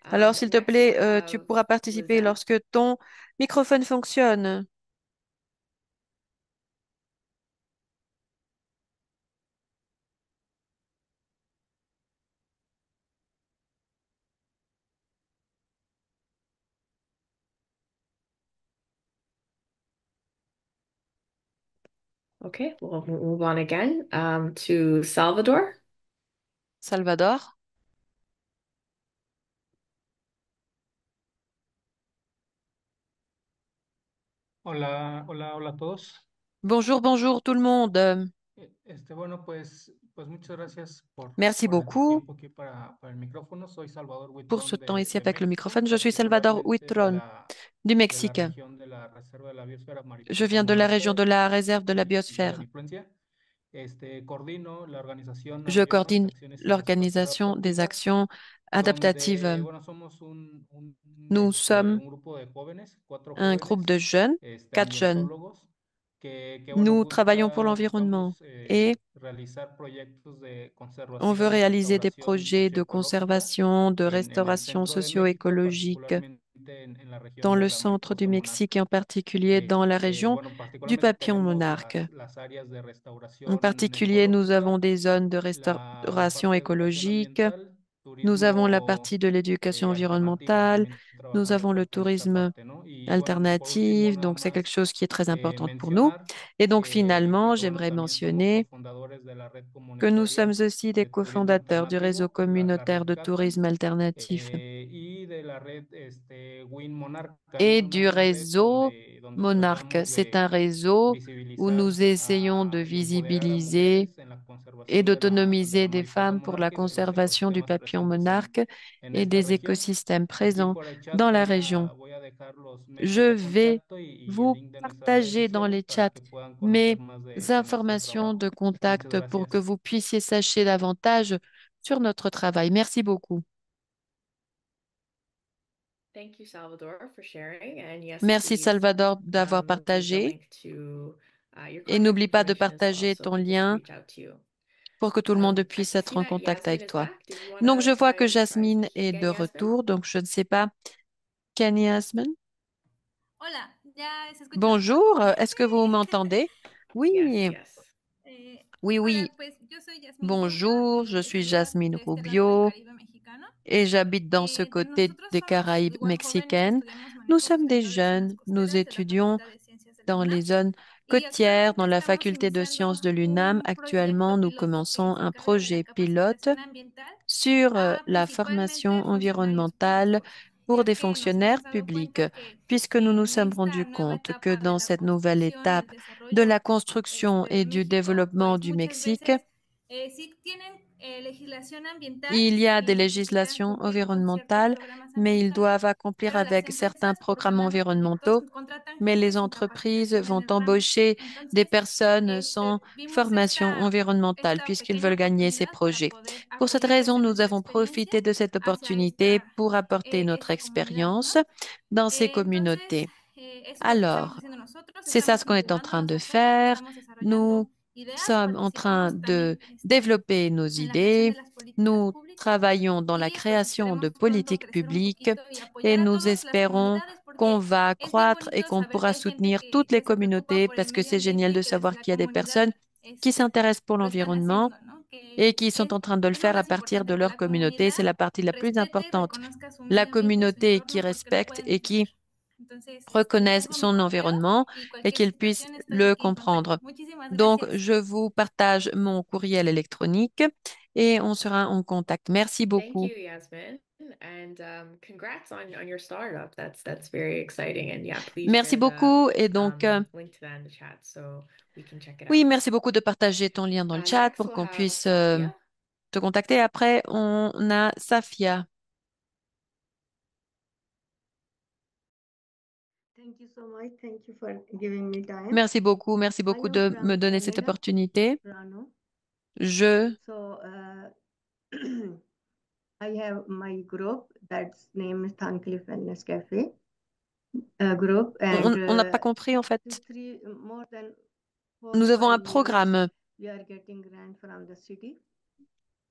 Alors, s'il te Next, we'll plaît, tu have pourras participer Lizette. lorsque ton microphone fonctionne. Okay, we'll move on again to Salvador. Salvador. Hola, hola, hola a todos. Bonjour tout le monde. Bueno, pues muchas gracias Merci por el beaucoup tiempo aquí para el micrófono. Soy Salvador pour ce Huitrón temps ici de avec le México, microphone. Je suis Salvador particularmente Huitron du de la Mexique. región de la Reserva de la Biosfera Je Mariposa viens de la Monarca région de la réserve de la y de biosphère. la influencia. Coordino la organización Je Ampliemos coordine Acciones y Respuestas l'organisation des Adaptativas, actions adaptatives. donde, bueno, somos Nous sommes un grupo de jóvenes, 4 un groupe jóvenes, de jeunes, 4 jeunes. ambientólogos, bueno, Nous travaillons pour l'environnement buscamos et realizar proyectos de on veut conservación y réaliser des restauración projets de socioecológica conservation, de en el restauration centro de México, socio-écologique particularmente dans le centre du Mexique et en particulier dans la région du papillon monarque. En particulier, nous avons des zones de restauration écologique, nous avons la partie de l'éducation environnementale, nous avons le tourisme alternatif, donc c'est quelque chose qui est très important pour nous. Et donc finalement, j'aimerais mentionner que nous sommes aussi des cofondateurs du réseau communautaire de tourisme alternatif et du réseau Monarque. C'est un réseau où nous essayons de visibiliser et d'autonomiser des femmes pour la conservation du papillon monarque et des écosystèmes présents dans la région. Je vais vous partager dans les chats mes informations de contact pour que vous puissiez sacher davantage sur notre travail. Merci beaucoup. Thank you, Salvador, for sharing. And yes, Merci please Salvador d'avoir leave the partagé link to your et contact n'oublie pas de information as well partager so ton people can lien reach out to you. pour que tout le monde I puisse can être see en that contact Yasmin avec is toi. back. Did you want Donc, to je vois que try Jasmine speaking est de again, Yasmin? retour, donc je ne sais pas. Can Yasmin? Hola, ¿ya se escucha mejor? Bonjour, est-ce que vous m'entendez? Oui, Yes, yes. oui, Hola, oui. pues yo soy Yasmin Bonjour, Rubio je y suis estoy de Jasmine este lado del Rubio Caribe mexicano. et j'habite dans ce côté Nosotros des somos Caraïbes igual jóvenes que mexicaines. estudiamos Nous manejo sommes des sustentable en zonas jeunes, nous costeras de la étudions Facultad de Ciencias de la dans les UNAM zones y côtières, dans actualmente la estamos faculté de iniciando sciences de l'UNAM. un Actuellement, proyecto nous piloto que commençons se un encarga de la projet pilote capacitación ambiental sur a la principalmente formation funcionarios environnementale públicos, pour ya des que nos hemos fonctionnaires dado publics, cuenta que puisque nous nous en sommes rendus esta nueva compte que etapa de dans la cette nouvelle construcción y el étape de la desarrollo construction de et du México, développement pues du muchas Mexique, veces sí tienen legislación ambiental il y a des y necesitan législations cumplir con ciertos environnementales, programas mais ils ambientales, doivent accomplir pero las avec certains empresas por programmes temas de proyectos environnementaux, contratan mais gente les sin entreprises capacitación en vont el ramo. embaucher des Entonces, personnes sans vimos formation environnementale esta puisqu'ils pequeña veulent gagner ces oportunidad para projets. poder Pour cette apoyarles raison, en nous nuestra avons experiencia profité de cette hacia opportunité pour apporter notre esta comunidad, ¿no? expérience dans ces Entonces, communautés. eso es lo que estamos Alors, haciendo nosotros. c'est ça Estamos ce qu'on est en train incubando de los apoyos, faire. estamos Nous desarrollando ideas, sommes en train participamos de también développer nos en la creación idées. de las políticas Nous públicas travaillons dans la y pues création de esperemos pronto politiques crecer un publiques poquito y et apoyar a nous todas las espérons comunidades qu'on porque va es bien croître et bonito qu'on saber pourra que hay gente soutenir toutes les que se preocupa communautés por el parce que medio c'est ambiente génial y de que desde savoir la qu'il y a des comunidad personnes qui s'intéressent pour lo están l'environnement haciendo, ¿no? et qui sont en train de le Es lo faire à más partir de importante que leur la communauté. comunidad C'est la partie la plus respete y importante. reconozca su La medio ambiente, su communauté qui entorno, porque lo respecte pueden et qui entender. Entonces, reconnaissent tengo mi son correo environnement y et cualquier qu'ils puissent situación estoy le aquí en contacto. comprendre. Muchísimas Donc, gracias. je vous partage mon courriel électronique et on sera en contact. Merci Thank beaucoup. you, Yasmin, and congrats on your startup. That's very exciting. And yeah, please Merci share the beaucoup. Et donc, link to that in the chat so we can check it oui, out. merci beaucoup de partager ton lien dans le chat Next, pour we'll qu'on have puisse Safia. te contacter. Après, on a Safia. Thank you so much. Thank you for giving me time. Merci beaucoup I am de me from donner cette Canada, opportunité. Toronto. Je, So I have my group that's name is Thankli Wellness Cafe group, and on n'a pas compris en fait. more than Nous avons un 4 5 years programme we are getting grant from the city,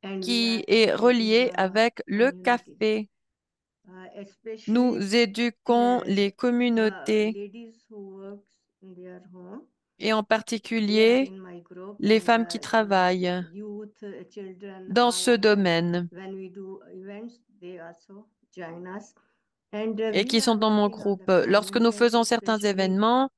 and we qui are est educating relié the avec le community, café. especially Nous éduquons les the communautés ladies who works in their home. et en They are particulier in my group, les and femmes qui travaillent youth, children, dans ce all, domaine when we do events, they also join us. And et we qui are sont dans mon working on groupe. the Lorsque climate nous change, faisons certains especially événements,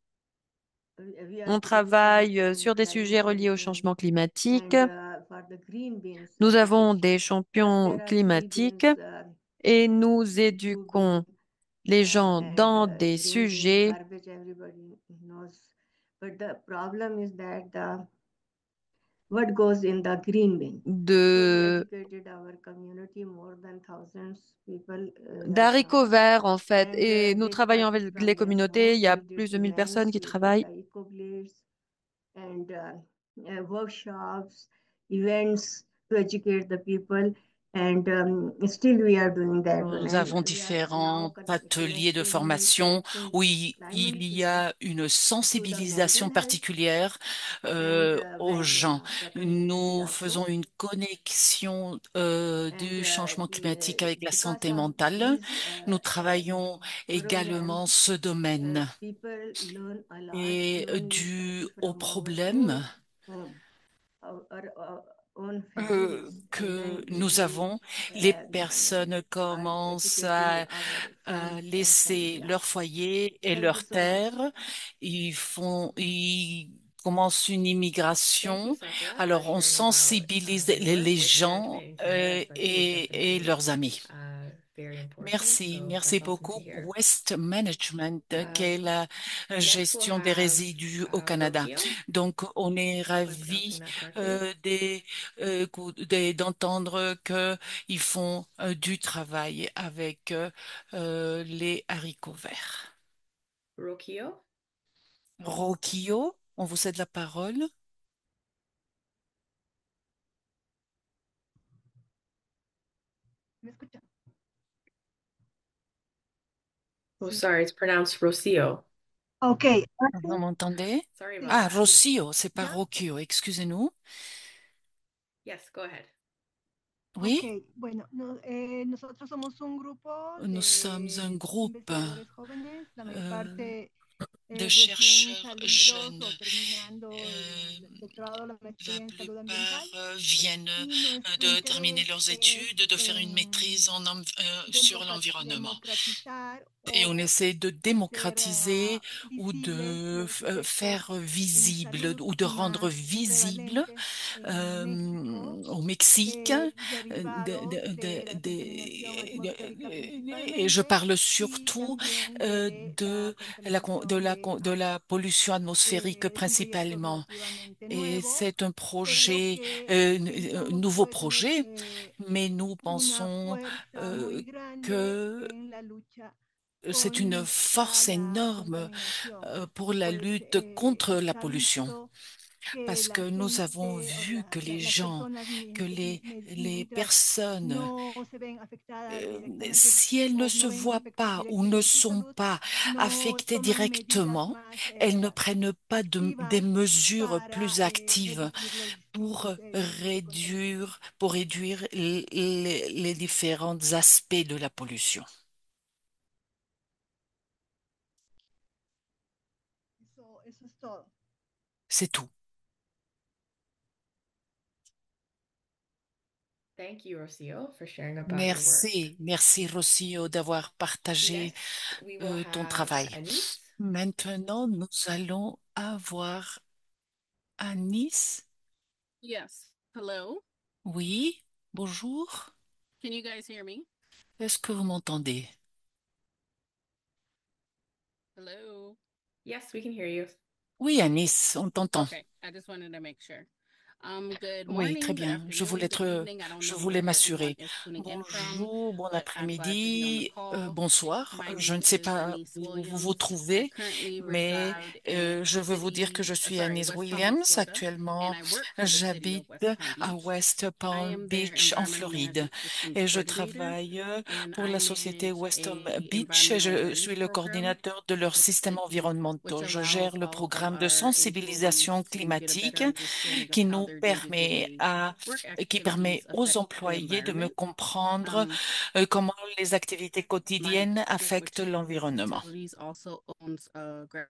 we are on putting some travaille sur des sujets climate reliés change au things. changement climatique. And for the green beans Nous avons education, des champions there are three climatiques beans et nous who do éduquons les gens and dans des green bean sujets garbage everybody knows, but the problem is that what goes in the green bin. So we de educated our community, more than thousands people right d'haricots now, verts en fait. and Et nous they travaillons started avec les from their communautés. home. Il y a We did plus de 1000 personnes events, qui we did travaillent. the eco blades and workshops, events to educate the people. And still we are doing that one. Nous And avons we are now différents ateliers de formation où il y a une sensibilisation particulière aux gens. Nous faisons une connexion du changement climatique avec la santé mentale. Nous travaillons également ce domaine. people learn a lot Et even dû au from our problème home, our own families, and que then nous we avons, les uh, personnes are commencent educating our à sons and son. laisser Yeah. leur foyer et Thank you leur so much. terre. Ils commencent une immigration. Sakura, Alors, on sharing about sensibilise your les, work les with gens management in Canada, especially with et FMC. leurs amis. Very important. Merci, So merci that's awesome to beaucoup. hear. Waste Management, qui est la Next, we'll gestion des have résidus au Canada. Rokio. Donc, on est If I'm pronouncing ravis that correctly. d'entendre qu'ils font du travail avec les haricots verts. Rokio. Rokio, on vous cède la parole. Oh, sorry, it's pronounced Rocio. Ok, Vous m'entendez? Sorry about Ah, that. Rocio, c'est pas ¿Ya? Rokio, excusez-nous. Yes, go ahead. Oui? Ok, bueno, nosotros somos un grupo Nous sommes un de groupe investigadores jóvenes, la mayor parte de recién chercheurs salidos jeunes. o terminando el doctorado, la maestría La en salud plupart ambiental. viennent Y nuestro de terminer interés leurs es études, de faire une maîtrise sur l'environnement. democratizar Et on o essaie de hacer démocratiser ou visibles de los efectos faire en visible salud ou de rendre más visible prevalentes en México, au Mexique. derivados de la contaminación atmosférica Et je principalmente parle y surtout también de la de contaminación de de aire. la pollution atmosphérique Es un proyecto principalement. relativamente Et nuevo, c'est un pero projet, que un pensamos que nouveau puede tener projet, mais nous una pensons fuerza muy grande que en la lucha c'est une contra force la énorme contaminación. pour la Pues lutte contre la se ha pollution. visto que Parce la que nous avons gente o vu que les las gens, personas, que les mientras personnes, no se ven afectadas directamente si elles ne o se no ven un voient efecto pas ou directo ne en su sont salud, pas no affectées toman medidas directement, más elles ne prennent pas des activas mesures para plus actives reducir los pour distintos tipos de contaminación. réduire les différents aspects de la pollution. Eso es todo. C'est tout. Thank you, Rocio, for sharing about your work. Merci, merci Rocio d'avoir partagé Next, we will ton have travail. Anis. Maintenant, nous allons avoir Anis. Yes. Hello. Oui, bonjour. Can you guys hear me? Est-ce que vous m'entendez? Hello. Yes, we can hear you. Oui, Anis, on t'entend. Okay. I just wanted to make sure. Good Oui, très morning, good bien. afternoon, good evening. I don't Je know voulais where m'assurer. everyone is tuning in from, Bonjour, bon but I'm glad to be on the après-midi, call. bonsoir. My Je ne name sais is pas Anise où vous vous Williams. I trouvez, currently mais reside in je veux vous dire que je suis Anise West Palm Beach, Williams. Florida, Actuellement, and I work for the city of j'habite West Palm à Beach. West I Palm am their Beach, en environmental Floride, management systems et je coordinator, travaille and pour I la société manage West Palm a Beach et environmental je awareness suis le program, coordinateur de leurs systèmes which environnementaux. Je allows gère le all of programme de our employees sensibilisation to get a better climatique understanding of qui how nous their permet day-to-day à work qui permet activities aux affect the employés de me environment. comprendre comment les activités My quotidiennes group, affectent which l'environnement. facilities, also owns a grass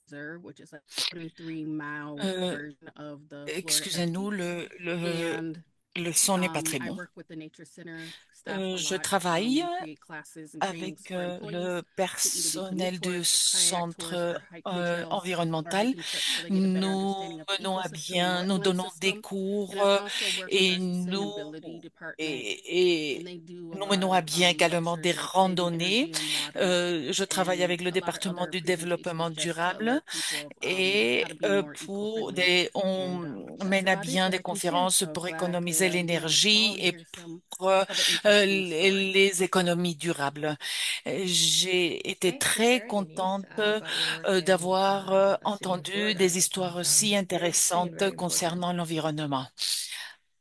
reserve, which is a 23-mile Euh, version of the Florida Excusez-nous, Everglades. And le son n'est pas très I bon. work with the Nature Center staff a Je lot. travaille We create classes and trainings avec for employees le to either be commute personnel du tours, kayak tours, centre or hike the trails or environnemental. hiking trips so they get a better Nous understanding of the menons à ecosystem and bien, nous wetland donnons des system. cours And I also work with et our sustainability department, and et they do a nous lot menons à of bien également des lectures like saving randonnées. energy and water Je travaille and avec le a lot of département other du presentations développement just to durable alert people of et how to be more eco-friendly. on And that's mène à about it bien that des I can share. conférences So pour glad I could économiser be on the call l'énergie and et hear some pour other interesting stories. les économies durables. J'ai été Thanks for très sharing, Anis, contente about your work in d'avoir the city of entendu Florida. des histoires Sounds si very interesting and intéressantes very important. concernant l'environnement.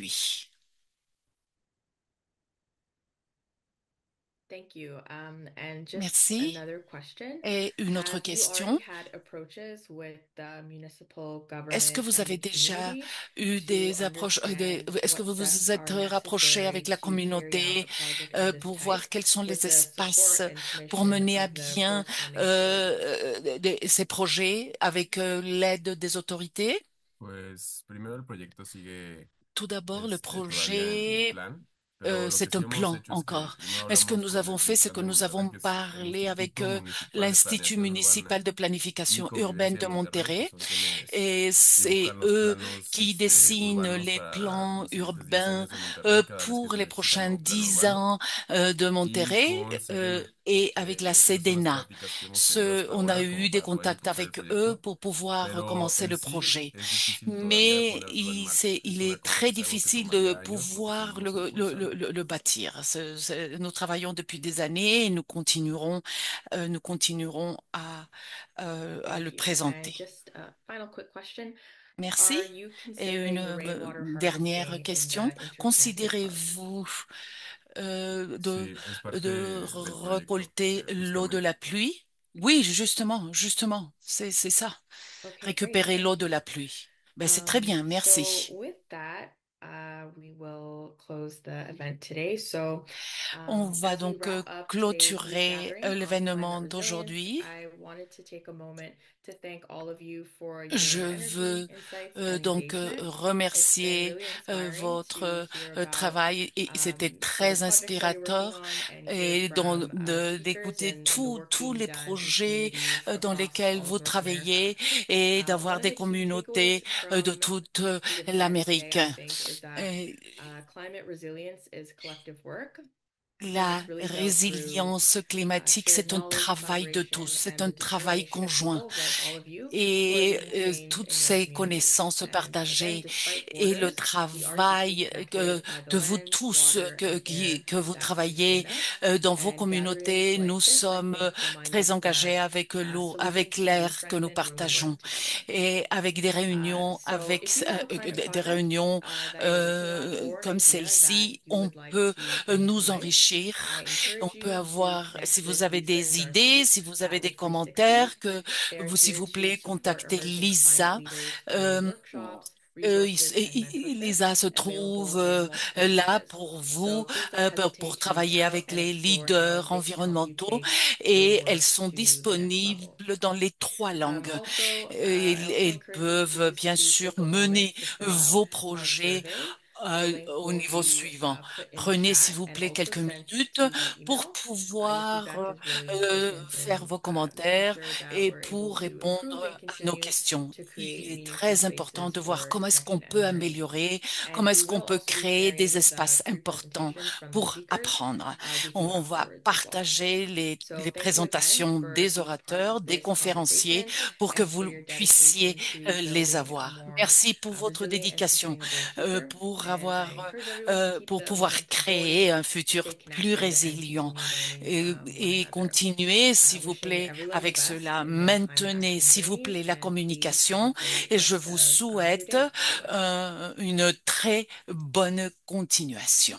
puits. Thank you. And just Merci. another question. Et une autre Have you question. already had approaches with the municipal Est-ce que government vous and avez the déjà community eu to des approches, understand est-ce que what vous steps vous êtes are rapproché avec necessary la to carry out communauté a project of this pour type voir quels sont les with the espaces support and pour permission mener à of the bien corresponding authorities? ces projets avec l'aide des autorités? Pues primero el proyecto sigue Tout d'abord, le todavía en projet, plan, pero lo que c'est sí un hemos plan hecho es que encore. primero Mais ce que hablamos nous con avons el fait, c'est municipal que de nous Monterrey, avons que es el parlé avec Instituto Municipal de l'Institut Planeación Urbana municipal de y planification urbaine Convivencia de de Monterrey, que Monterrey. son quienes Et c'est dibujan los eux planos qui dessinent urbanos les para plans los siguientes 10 urbains años de Monterrey cada vez que pour se les necesita un prochains nuevo plano 10 urbano. ans de Y Monterrey con Sedena, et avec la esas son las Sedena. pláticas que hemos tenido hasta On a ahora eu como des para poder contacts impulsar el avec eux proyecto, pour pouvoir pero commencer en le sí projet. es difícil todavía Mais ponerlo en marcha. Es il una est cosa très que sabemos que difficile de tomaría años porque pouvoir seguimos impulsando. le bâtir. Nous travaillons depuis des années et nous continuerons à le Thank you. And présenter. just a final quick question. Merci. Are you Et une considering rainwater dernière harvesting in question. the interconnected hubs? Considérez-vous de, Sí, es parte de del proyecto, récolter l'eau de la justamente. pluie? Oui, justement, c'est ça. Okay, great. Récupérer l'eau de la pluie. Ben, c'est très bien, So merci. with that, we will close the event today. So On va as we donc wrap up today's youth clôturer gathering on l'événement climate resilience, d'aujourd'hui. I wanted to take a moment to thank all of you for Je your energy, veux insights, and donc engagement. It's been remercier really inspiring to votre hear about travail et c'était the très projects that you're working inspirateur on and hear et from speakers d'écouter and the work tous being les done in projets communities dans across lesquels all vous of North America. travaillez et One d'avoir of des the key takeaways communautés de from toute the event today, l'Amérique. I think, is that Et climate resilience is collective work, and la it's really built through résilience climatique, shared c'est un knowledge, travail de tous, collaboration, c'est and un the travail determination of conjoint. people like all of you who are Et leading change toutes in your ces communities. connaissances And again, partagées despite et le borders, the Arctic is travail protected by the de vous land, tous water, and air que vous that travaillez sustain us. dans vos And gatherings communautés. Nous like this, I sommes think, remind très us engagés that avec l'eau, solutions avec can be l'air que nous strengthened when we work partageons together. et avec des réunions, So if you have a climate des project réunions that you're working on or an comme idea that celle-ci, you on would like peut to bring to nous life, enrichir. I On encourage peut you to avoir, si connect vous with avez Lisa des and idées, Darcy si vous avez des with 360. commentaires, que They're vous, s'il here vous to plaît, support contactez emerging climate Lisa. leaders through Euh, workshops, resources, and mentorship Lisa se trouve available in multiple là languages. pour vous, So please don't pour hesitate to reach travailler out avec and les explore how leaders they can help you environnementaux take your et elles work sont to the next disponibles level. dans les 3 langues. Also, I Et also elles encourage you peuvent please bien to sûr take a moment mener to fill out vos our projets survey. The link au will niveau be suivant. put in the Prenez, s'il chat vous and plaît, also quelques sent minutes to by pour email. Your pouvoir feedback is really important faire in vos making commentaires sure that et we're able pour to répondre improve and à nos continue questions. to Il create est meaningful très important spaces de voir for comment est-ce qu'on discussion peut and learning. améliorer, And comment est-ce we qu'on will peut also be créer des sharing the espaces three importants presentations from the pour speakers apprendre. with you On va afterwards as well. partager So les thank you again présentations for des being part of orateurs, des this conférenciers conversation pour que and for vous your puissiez dedication to les building a avoir. more Merci pour votre resilient and dédication, sustainable future. pour And I avoir, encourage everyone to keep pour the pouvoir momentum going, créer un futur stay plus connected, and résilient continue learning one et another. continuez, s'il vous Wishing plaît, everyone the avec best cela. in their climate Maintenez, action s'il vous journeys, plaît, la and please have a communication great et je rest vous of your souhaite day. Bye bye. une très bonne continuation.